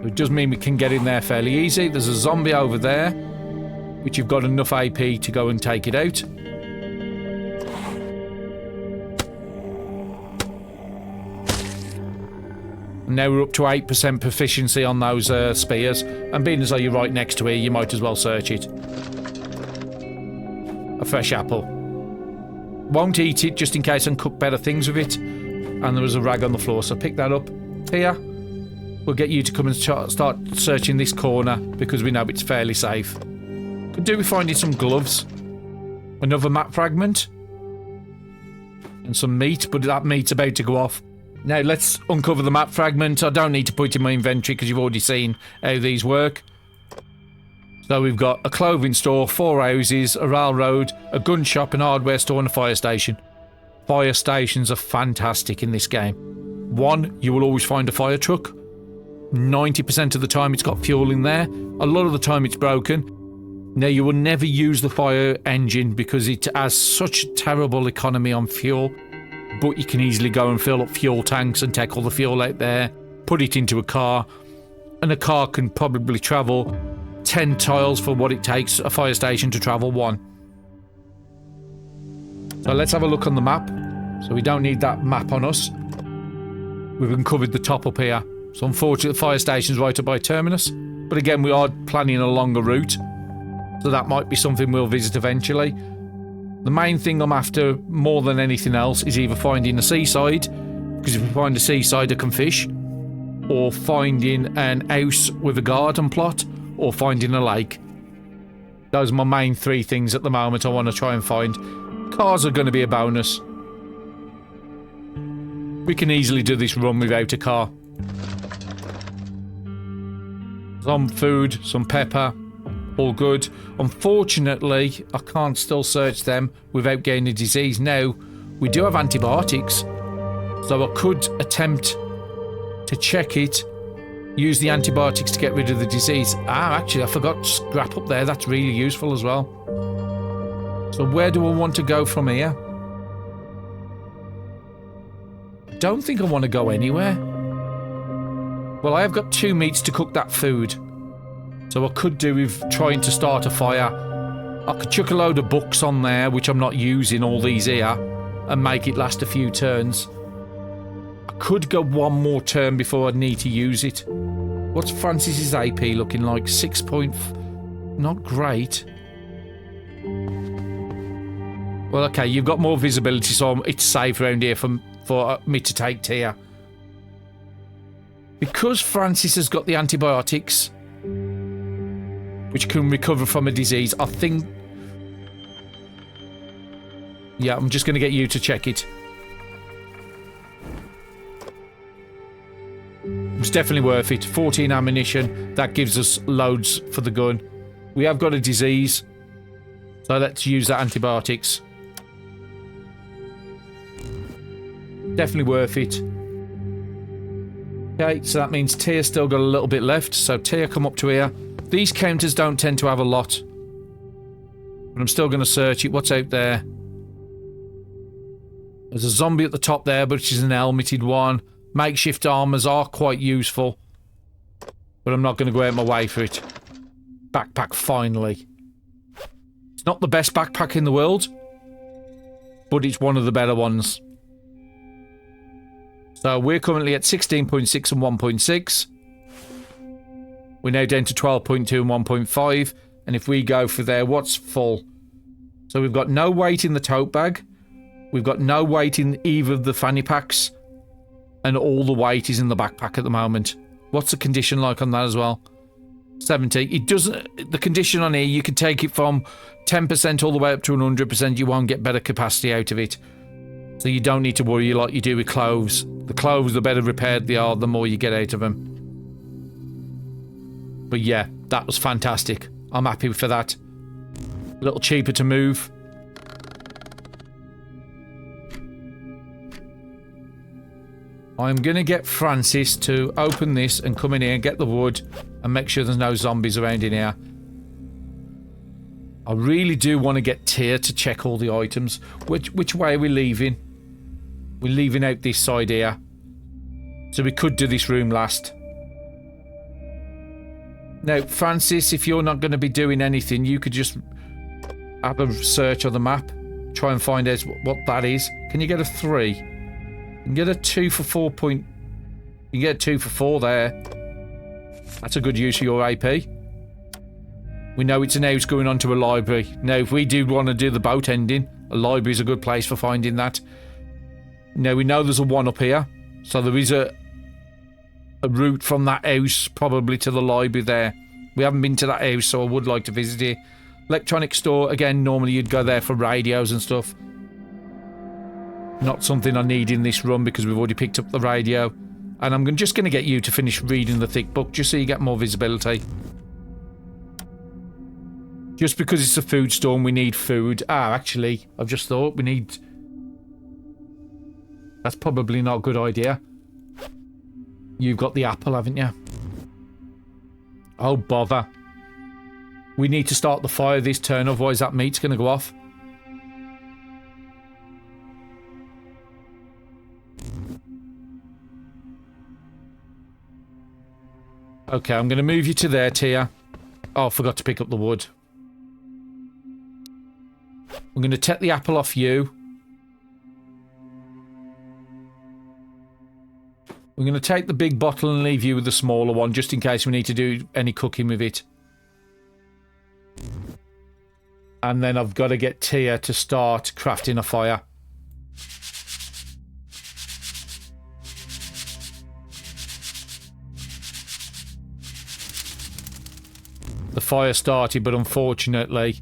It does mean we can get in there fairly easy. There's a zombie over there, which you've got enough AP to go and take it out. And now we're up to 8% proficiency on those spears. And being as though you're right next to it, you might as well search it. A fresh apple. Won't eat it just in case I can cook better things with it. And there was a rag on the floor, so pick that up. Here, we'll get you to come and start searching this corner because we know it's fairly safe. Could do with finding some gloves. Another map fragment. And some meat, but that meat's about to go off. Now let's uncover the map fragment. I don't need to put it in my inventory because you've already seen how these work. So we've got a clothing store, 4 houses, a railroad, a gun shop, an hardware store and a fire station. Fire stations are fantastic in this game. One, you will always find a fire truck. 90% of the time it's got fuel in there. A lot of the time it's broken. Now you will never use the fire engine because it has such a terrible economy on fuel. But you can easily go and fill up fuel tanks and take all the fuel out there, put it into a car, and a car can probably travel 10 tiles for what it takes a fire station to travel 1. So let's have a look on the map. So we don't need that map on us. We've uncovered the top up here. So unfortunately the fire station's right up by Terminus. But again, we are planning a longer route. So that might be something we'll visit eventually. The main thing I'm after more than anything else is either finding a seaside, because if we find a seaside I can fish, or finding an house with a garden plot, or finding a lake. Those are my main 3 things at the moment I want to try and find. Cars are going to be a bonus. We can easily do this run without a car. Some food, some pepper. All good. Unfortunately, I can't still search them without gaining disease. Now, we do have antibiotics, so I could attempt to check it, use the antibiotics to get rid of the disease. Actually, I forgot scrap up there. That's really useful as well. So where do I want to go from here? I don't think I want to go anywhere. Well, I have got 2 meats to cook that food. So I could do with trying to start a fire. I could chuck a load of books on there, which I'm not using, all these here, and make it last a few turns. I could go 1 more turn before I need to use it. What's Francis's AP looking like? 6 point... Not great. Well, okay, you've got more visibility, so it's safe around here for me to take Tia. Because Francis has got the antibiotics, which can recover from a disease, I think... Yeah, I'm just going to get you to check it. It's definitely worth it. 14 ammunition. That gives us loads for the gun. We have got a disease, so let's use that antibiotics. Definitely worth it. Okay, so that means Tia still got a little bit left. So Tia, come up to here. These counters don't tend to have a lot, but I'm still going to search it. What's out there? There's a zombie at the top there, but which is an helmeted one. Makeshift armors are quite useful. But I'm not going to go out my way for it. Backpack, finally. It's not the best backpack in the world, but it's one of the better ones. So we're currently at 16.6 and 1.6. We're now down to 12.2 and 1.5. And if we go for there, what's full? So we've got no weight in the tote bag. We've got no weight in either of the fanny packs. And all the weight is in the backpack at the moment. What's the condition like on that as well? 70. It doesn't... The condition on here, you can take it from 10% all the way up to 100%. You won't get better capacity out of it. So you don't need to worry like you do with clothes. The clothes, the better repaired they are, the more you get out of them. But yeah, that was fantastic. I'm happy for that. A little cheaper to move. I'm going to get Francis to open this and come in here and get the wood and make sure there's no zombies around in here. I really do want to get Tia to check all the items. Which way are we leaving? We're leaving out this side here. So we could do this room last. Now, Francis, if you're not going to be doing anything, you could just have a search on the map. Try and find out what that is. Can you get a 3? You can get a 2 for 4 point... You can get a 2 for 4 there. That's a good use of your AP. We know it's an house going on to a library. Now, if we do want to do the boat ending, a library is a good place for finding that. Now, we know there's a 1 up here. So there is a route from that house probably to the library there. We haven't been to that house, so I would like to visit it. Electronic store, again, normally you'd go there for radios and stuff. Not something I need in this run because we've already picked up the radio. And I'm just going to get you to finish reading the thick book just so you get more visibility. Just because it's a food store and we need food. Ah, actually, I've just thought we need... That's probably not a good idea. You've got the apple, haven't you? Oh, bother. We need to start the fire this turn, otherwise that meat's going to go off. Okay, I'm going to move you to there, Tia. Oh, I forgot to pick up the wood. I'm going to take the apple off you. We're going to take the big bottle and leave you with the smaller one, just in case we need to do any cooking with it. And then I've got to get Tia to start crafting a fire. The fire started, but unfortunately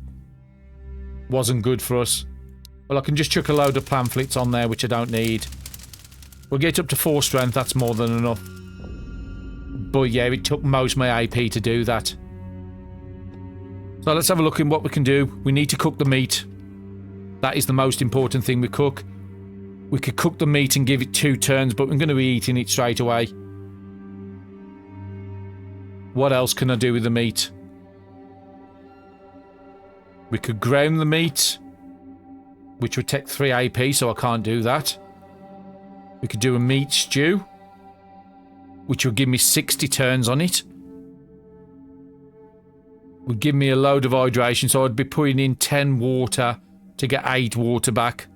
wasn't good for us. Well, I can just chuck a load of pamphlets on there, which I don't need. We'll get up to 4 strength, that's more than enough. But yeah, it took most of my AP to do that. So let's have a look at what we can do. We need to cook the meat. That is the most important thing we cook. We could cook the meat and give it 2 turns, but we're going to be eating it straight away. What else can I do with the meat? We could ground the meat, which would take 3 AP, so I can't do that. We could do a meat stew, which would give me 60 turns on it. Would give me a load of hydration, so I'd be putting in 10 water to get 8 water back,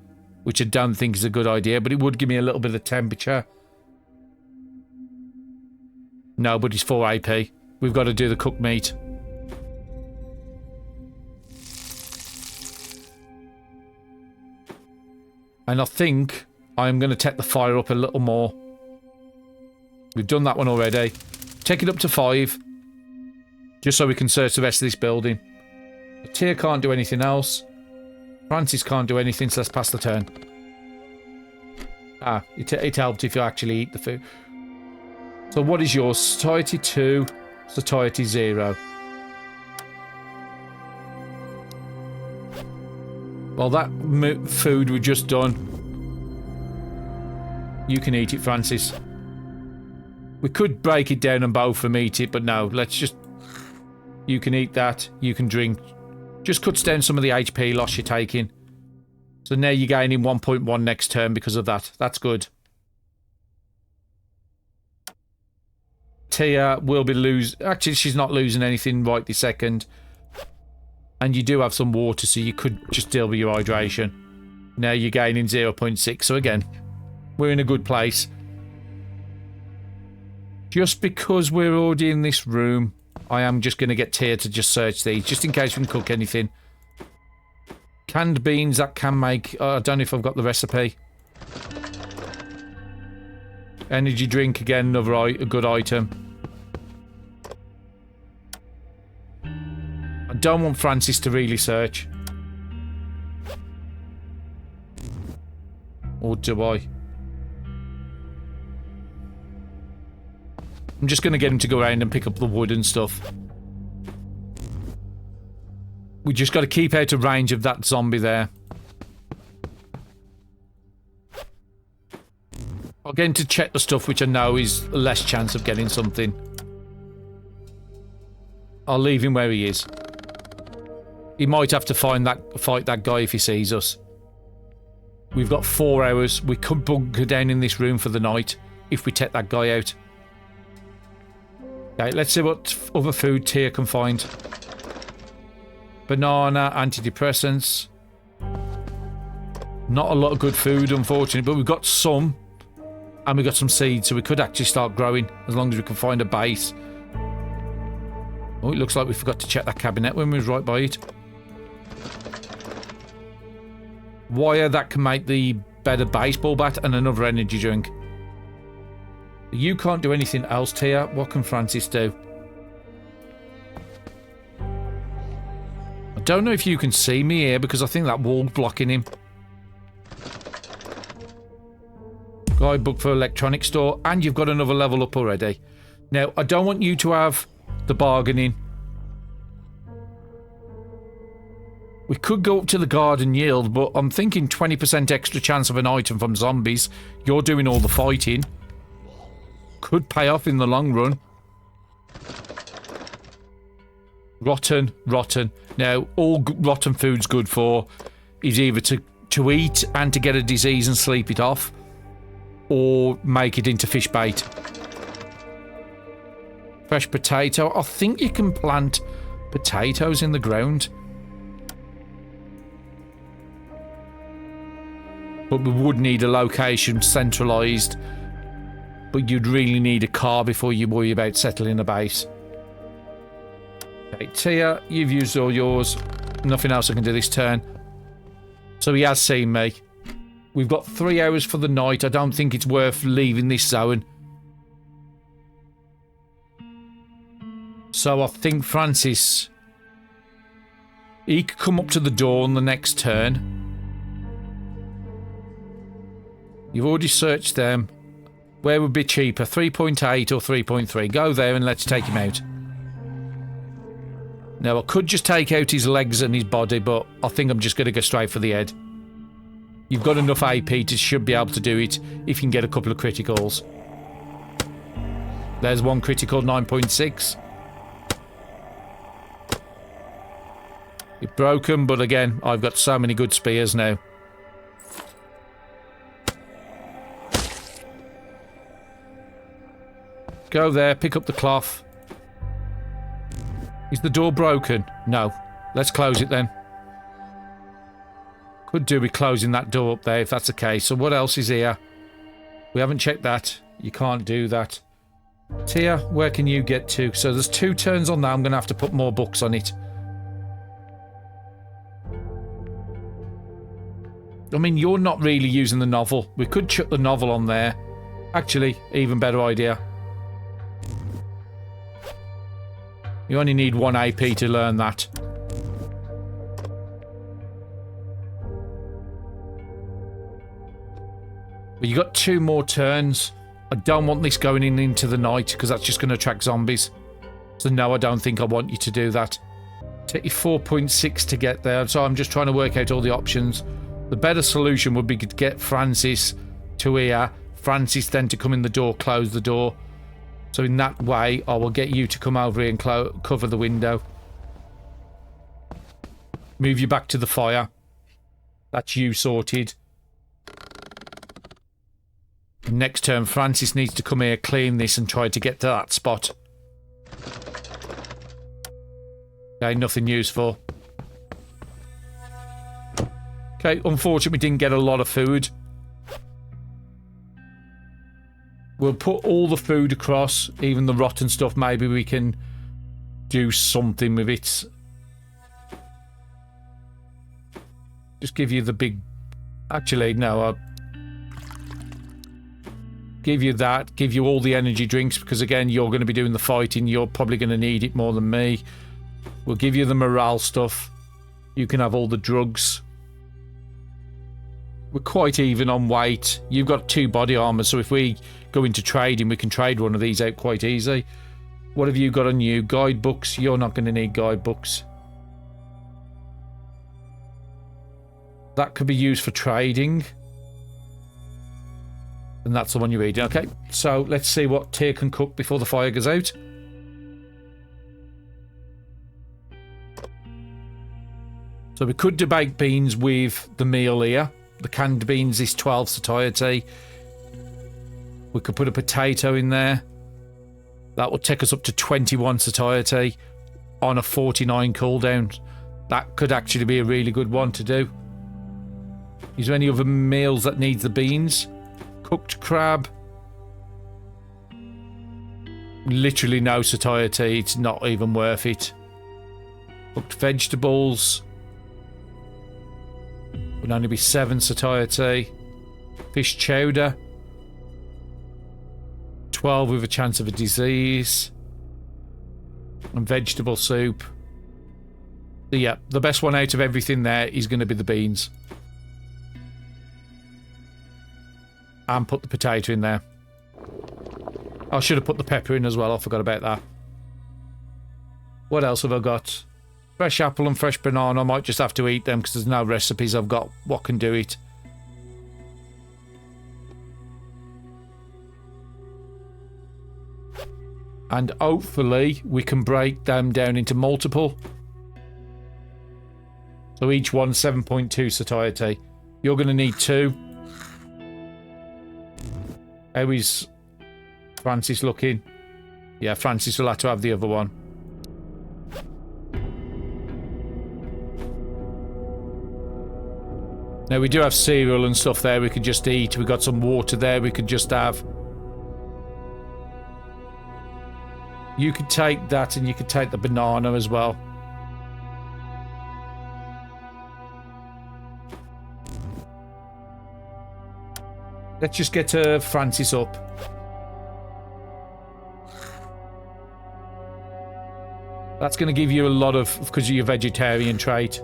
which I don't think is a good idea, but it would give me a little bit of temperature. No, but it's 4 AP. We've got to do the cooked meat. And I think I'm going to take the fire up a little more. We've done that one already. Take it up to 5. Just so we can search the rest of this building. Tia can't do anything else. Francis can't do anything, so let's pass the turn. Ah, it helped if you actually eat the food. So what is yours? Satiety 2, satiety 0. Well, that food we've just done. You can eat it, Francis. We could break it down and both of them eat it, but no, let's just... You can eat that, you can drink. Just cuts down some of the HP loss you're taking. So now you're gaining 1.1 next turn because of that. That's good. Tia will be actually, she's not losing anything right this second. And you do have some water, so you could just deal with your hydration. Now you're gaining 0.6. So again, we're in a good place. Just because we're already in this room, I am just going to get Tia to just search these, just in case we can cook anything. Canned beans, that can make... I don't know if I've got the recipe. Energy drink, again, another a good item. I don't want Francis to really search. Or do I? I'm just going to get him to go around and pick up the wood and stuff. We just got to keep out of range of that zombie there. I'll get him to check the stuff which I know is less chance of getting something. I'll leave him where he is. He might have to fight that guy if he sees us. We've got 4 hours. We could bunker down in this room for the night if we take that guy out. Okay, let's see what other food Tia can find. Banana, antidepressants. Not a lot of good food, unfortunately, but we've got some. And we've got some seeds, so we could actually start growing as long as we can find a base. Oh, it looks like we forgot to check that cabinet when we was right by it. Wire that can make the better baseball bat and another energy drink. You can't do anything else, Tia. What can Francis do? I don't know if you can see me here because I think that wall's blocking him. Guidebook for electronics store, and you've got another level up already. Now, I don't want you to have the bargaining. We could go up to the garden yield, but I'm thinking 20% extra chance of an item from zombies. You're doing all the fighting. Could pay off in the long run. Rotten. Now, all rotten food's good for is either to eat and to get a disease and sleep it off, or make it into fish bait. Fresh potato. I think you can plant potatoes in the ground. But we would need a location centralised. But you'd really need a car before you worry about settling a base. Okay, Tia, you've used all yours. Nothing else I can do this turn. So he has seen me. We've got 3 hours for the night. I don't think it's worth leaving this zone. So I think Francis... he could come up to the door on the next turn. You've already searched them. Where would be cheaper, 3.8 or 3.3? Go there and let's take him out. Now, I could just take out his legs and his body, but I think I'm just going to go straight for the head. You've got enough AP to should be able to do it if you can get a couple of criticals. There's one critical, 9.6. It's broken, but again, I've got so many good spears now. Go there, pick up the cloth. Is the door broken? No. Let's close it then. Could do with closing that door up there if that's the case. So what else is here? We haven't checked that. You can't do that. Tia, where can you get to? So there's 2 turns on that. I'm going to have to put more books on it. I mean, you're not really using the novel. We could chuck the novel on there. Actually, even better idea. You only need 1 AP to learn that. But you got 2 more turns. I don't want this going into the night because that's just going to attract zombies. So no, I don't think I want you to do that. Take you 4.6 to get there. So I'm just trying to work out all the options. The better solution would be to get Francis to here. Francis then to come in the door, close the door. So in that way, I will get you to come over here and cover the window. Move you back to the fire. That's you sorted. Next turn, Francis needs to come here, clean this, and try to get to that spot. Okay, nothing useful. Okay, unfortunately, we didn't get a lot of food. We'll put all the food across, even the rotten stuff. Maybe we can do something with it. Just give you the big... Actually, no, I'll give you that. Give you all the energy drinks, because again, you're going to be doing the fighting. You're probably going to need it more than me. We'll give you the morale stuff. You can have all the drugs. We're quite even on weight. You've got 2 body armor, so if we go into trading, we can trade one of these out quite easy. What have you got on you? Guidebooks. You're not going to need guidebooks. That could be used for trading. And that's the one you're reading. Okay, so let's see what Tyr can cook before the fire goes out. So we could do baked beans with the meal here. The canned beans is 12 satiety. We could put a potato in there. That will take us up to 21 satiety on a 49 cooldown. That could actually be a really good one to do. Is there any other meals that needs the beans? Cooked crab. Literally no satiety. It's not even worth it. Cooked vegetables. Would only be 7 satiety. Fish chowder. 12 with a chance of a disease. And vegetable soup. So yeah, the best one out of everything there is going to be the beans. And put the potato in there. I should have put the pepper in as well. I forgot about that. What else have I got? Fresh apple and fresh banana. I might just have to eat them because there's no recipes I've got what can do it. And hopefully we can break them down into multiple. So each one 7.2 satiety. You're going to need 2. How is Francis looking? Yeah, Francis will have to have the other one. Now we do have cereal and stuff there we could just eat. We got some water there we could just have. You could take that and you could take the banana as well. Let's just get Francis up. That's going to give you a lot of, because of your vegetarian trait.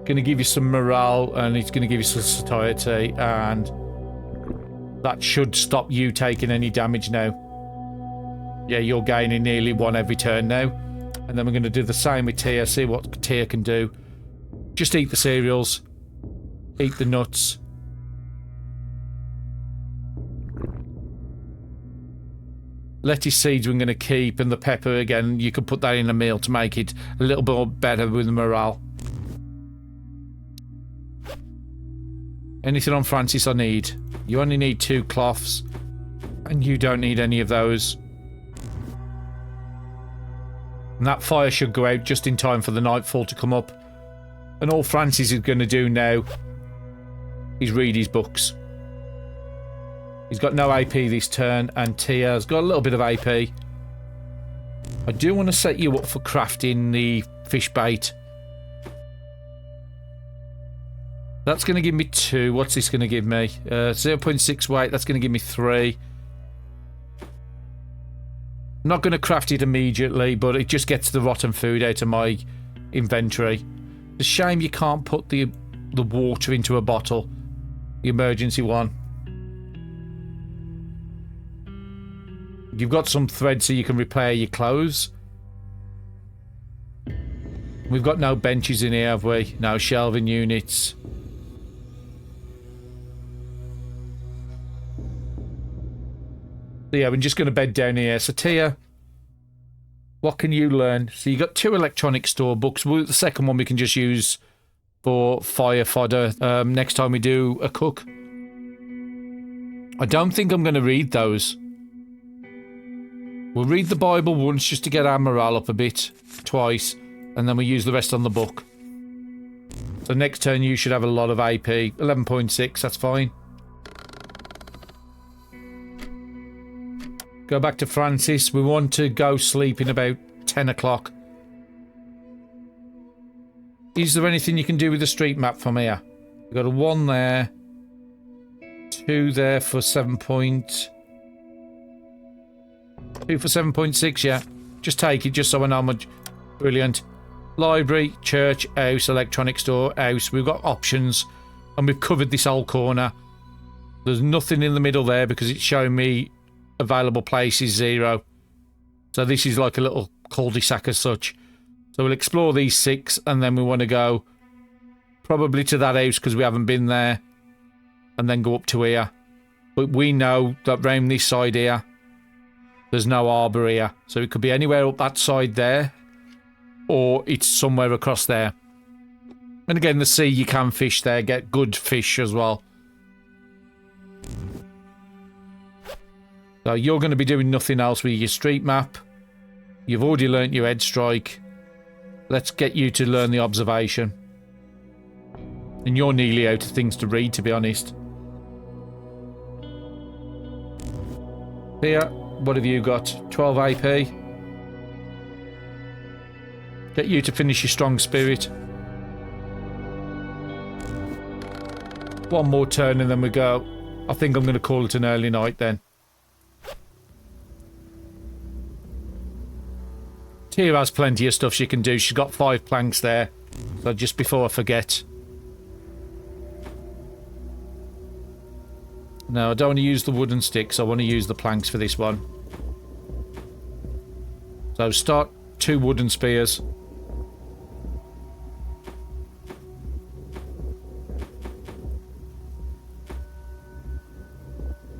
Going to give you some morale and it's going to give you some satiety, and that should stop you taking any damage now. Yeah, you're gaining nearly 1 every turn now. And then we're going to do the same with Tyr, see what Tyr can do. Just eat the cereals. Eat the nuts. Lettuce seeds we're going to keep, and the pepper again, you could put that in a meal to make it a little bit better with the morale. Anything on Francis I need? You only need 2 cloths, and you don't need any of those. And that fire should go out just in time for the nightfall to come up. And all Francis is going to do now is read his books. He's got no AP this turn, and Tyr's got a little bit of AP. I do want to set you up for crafting the fish bait. That's going to give me 2. What's this going to give me? 0.6 weight. That's going to give me 3. I'm not going to craft it immediately, but it just gets the rotten food out of my inventory. It's a shame you can't put the water into a bottle. The emergency one. You've got some thread so you can repair your clothes. We've got no benches in here, have we? No shelving units. So yeah, we're just going to bed down here. So Tyr, What can you learn? So you got 2 electronic store books. The second one we can just use for fire fodder next time we do a cook. I don't think I'm going to read those. We'll read the Bible once just to get our morale up a bit, twice, and then we'll use the rest on the book. So next turn you should have a lot of AP. 11.6, that's fine. Go back to Francis. We want to go sleep in about 10 o'clock. Is there anything you can do with the street map from here? We've got a 1 there. 2 there for 7 point... 2 for 7.6, yeah. Just take it, just so I know how much. Brilliant. Library, church, house, electronic store, house. We've got options. And we've covered this whole corner. There's nothing in the middle there because it's showing me available places 0. So this is like a little cul-de-sac as such. So we'll explore these 6 and then we want to go probably to that house because we haven't been there. And then go up to here. But we know that round this side here, there's no harbour here. So it could be anywhere up that side there. Or it's somewhere across there. And again, the sea, you can fish there. Get good fish as well. So you're going to be doing nothing else with your street map. You've already learnt your head strike. Let's get you to learn the observation. And you're nearly out of things to read, to be honest. Here, what have you got? 12 AP. Get you to finish your strong spirit. 1 more turn and then we go. I think I'm going to call it an early night then. Tia has plenty of stuff she can do. She's got 5 planks there. So just before I forget. No, I don't want to use the wooden sticks. I want to use the planks for this one. So start 2 wooden spears.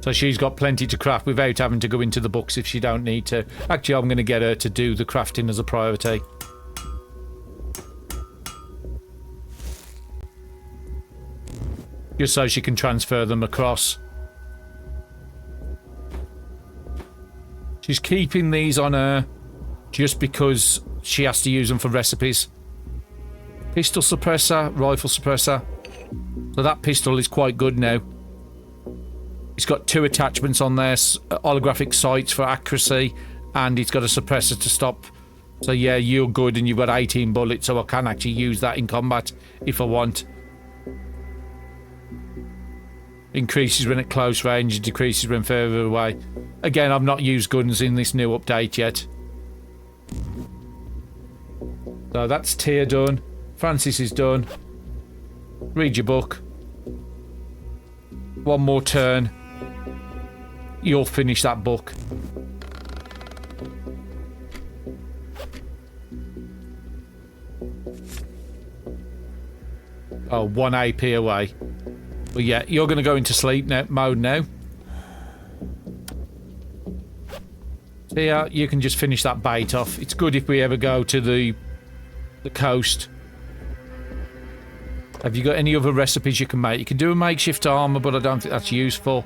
So she's got plenty to craft without having to go into the books if she don't need to. Actually, I'm going to get her to do the crafting as a priority. Just so she can transfer them across. She's keeping these on her just because she has to use them for recipes. Pistol suppressor, rifle suppressor. So that pistol is quite good now. It's got 2 attachments on there, holographic sights for accuracy, and it's got a suppressor to stop. So yeah, you're good, and you've got 18 bullets, so I can actually use that in combat if I want. Increases when at close range, decreases when further away. Again, I've not used guns in this new update yet. So that's Tia done. Francis is done. Read your book. 1 more turn. You'll finish that book. Oh, 1 AP away. But yeah, you're going to go into sleep mode now. So yeah, you can just finish that bait off. It's good if we ever go to the coast. Have you got any other recipes you can make? You can do a makeshift armor, but I don't think that's useful.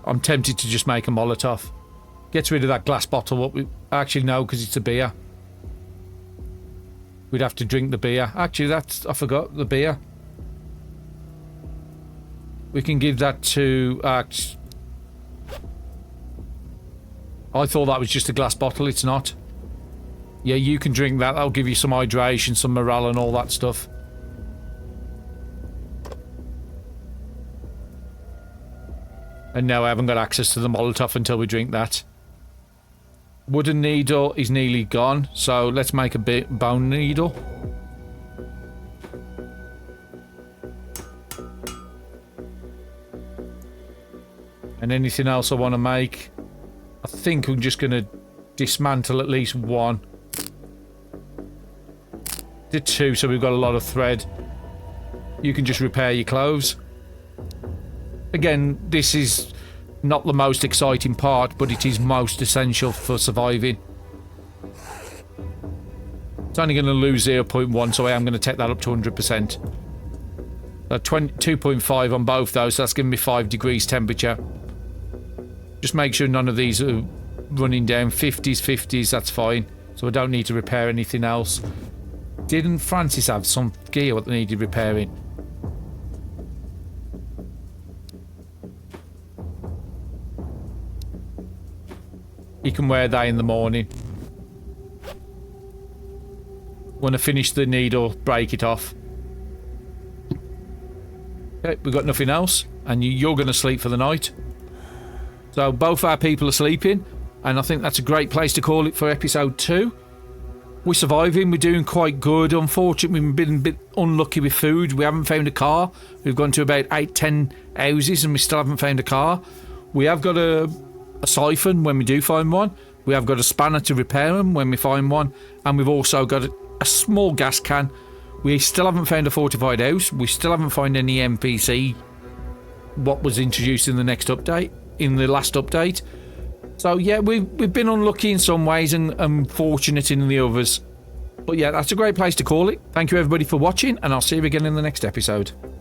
I'm tempted to just make a Molotov. Gets rid of that glass bottle. What we actually no, because it's a beer. We'd have to drink the beer. Actually, I forgot the beer. We can give that to... I thought that was just a glass bottle. It's not. Yeah, you can drink that. That'll give you some hydration, some morale and all that stuff. And no, I haven't got access to the Molotov until we drink that. Wooden needle is nearly gone, so let's make a bone needle. And anything else I want to make? I think I'm just going to dismantle at least 1. Did 2, so we've got a lot of thread. You can just repair your clothes. Again, this is Not the most exciting part, but it is most essential for surviving. It's only going to lose 0.1, so I am going to take that up to 100%. 2.5 on both those, so that's giving me 5 degrees temperature. Just make sure none of these are running down. 50s, that's fine. So I don't need to repair anything else. Didn't Francis have some gear what they needed repairing? He can wear that in the morning. When I finish the needle, break it off. Okay, we've got nothing else. And you're going to sleep for the night. So both our people are sleeping. And I think that's a great place to call it for episode 2. We're surviving. We're doing quite good. Unfortunately, we've been a bit unlucky with food. We haven't found a car. We've gone to about 8-10 houses and we still haven't found a car. We have got a siphon when we do find one. We have got a spanner to repair them when we find one. And we've also got a small gas can. We still haven't found a fortified house. We still haven't found any NPC. What was introduced in the next update, in the last update. So yeah, we've been unlucky in some ways and fortunate in the others. But yeah, that's a great place to call it. Thank you everybody for watching, and I'll see you again in the next episode.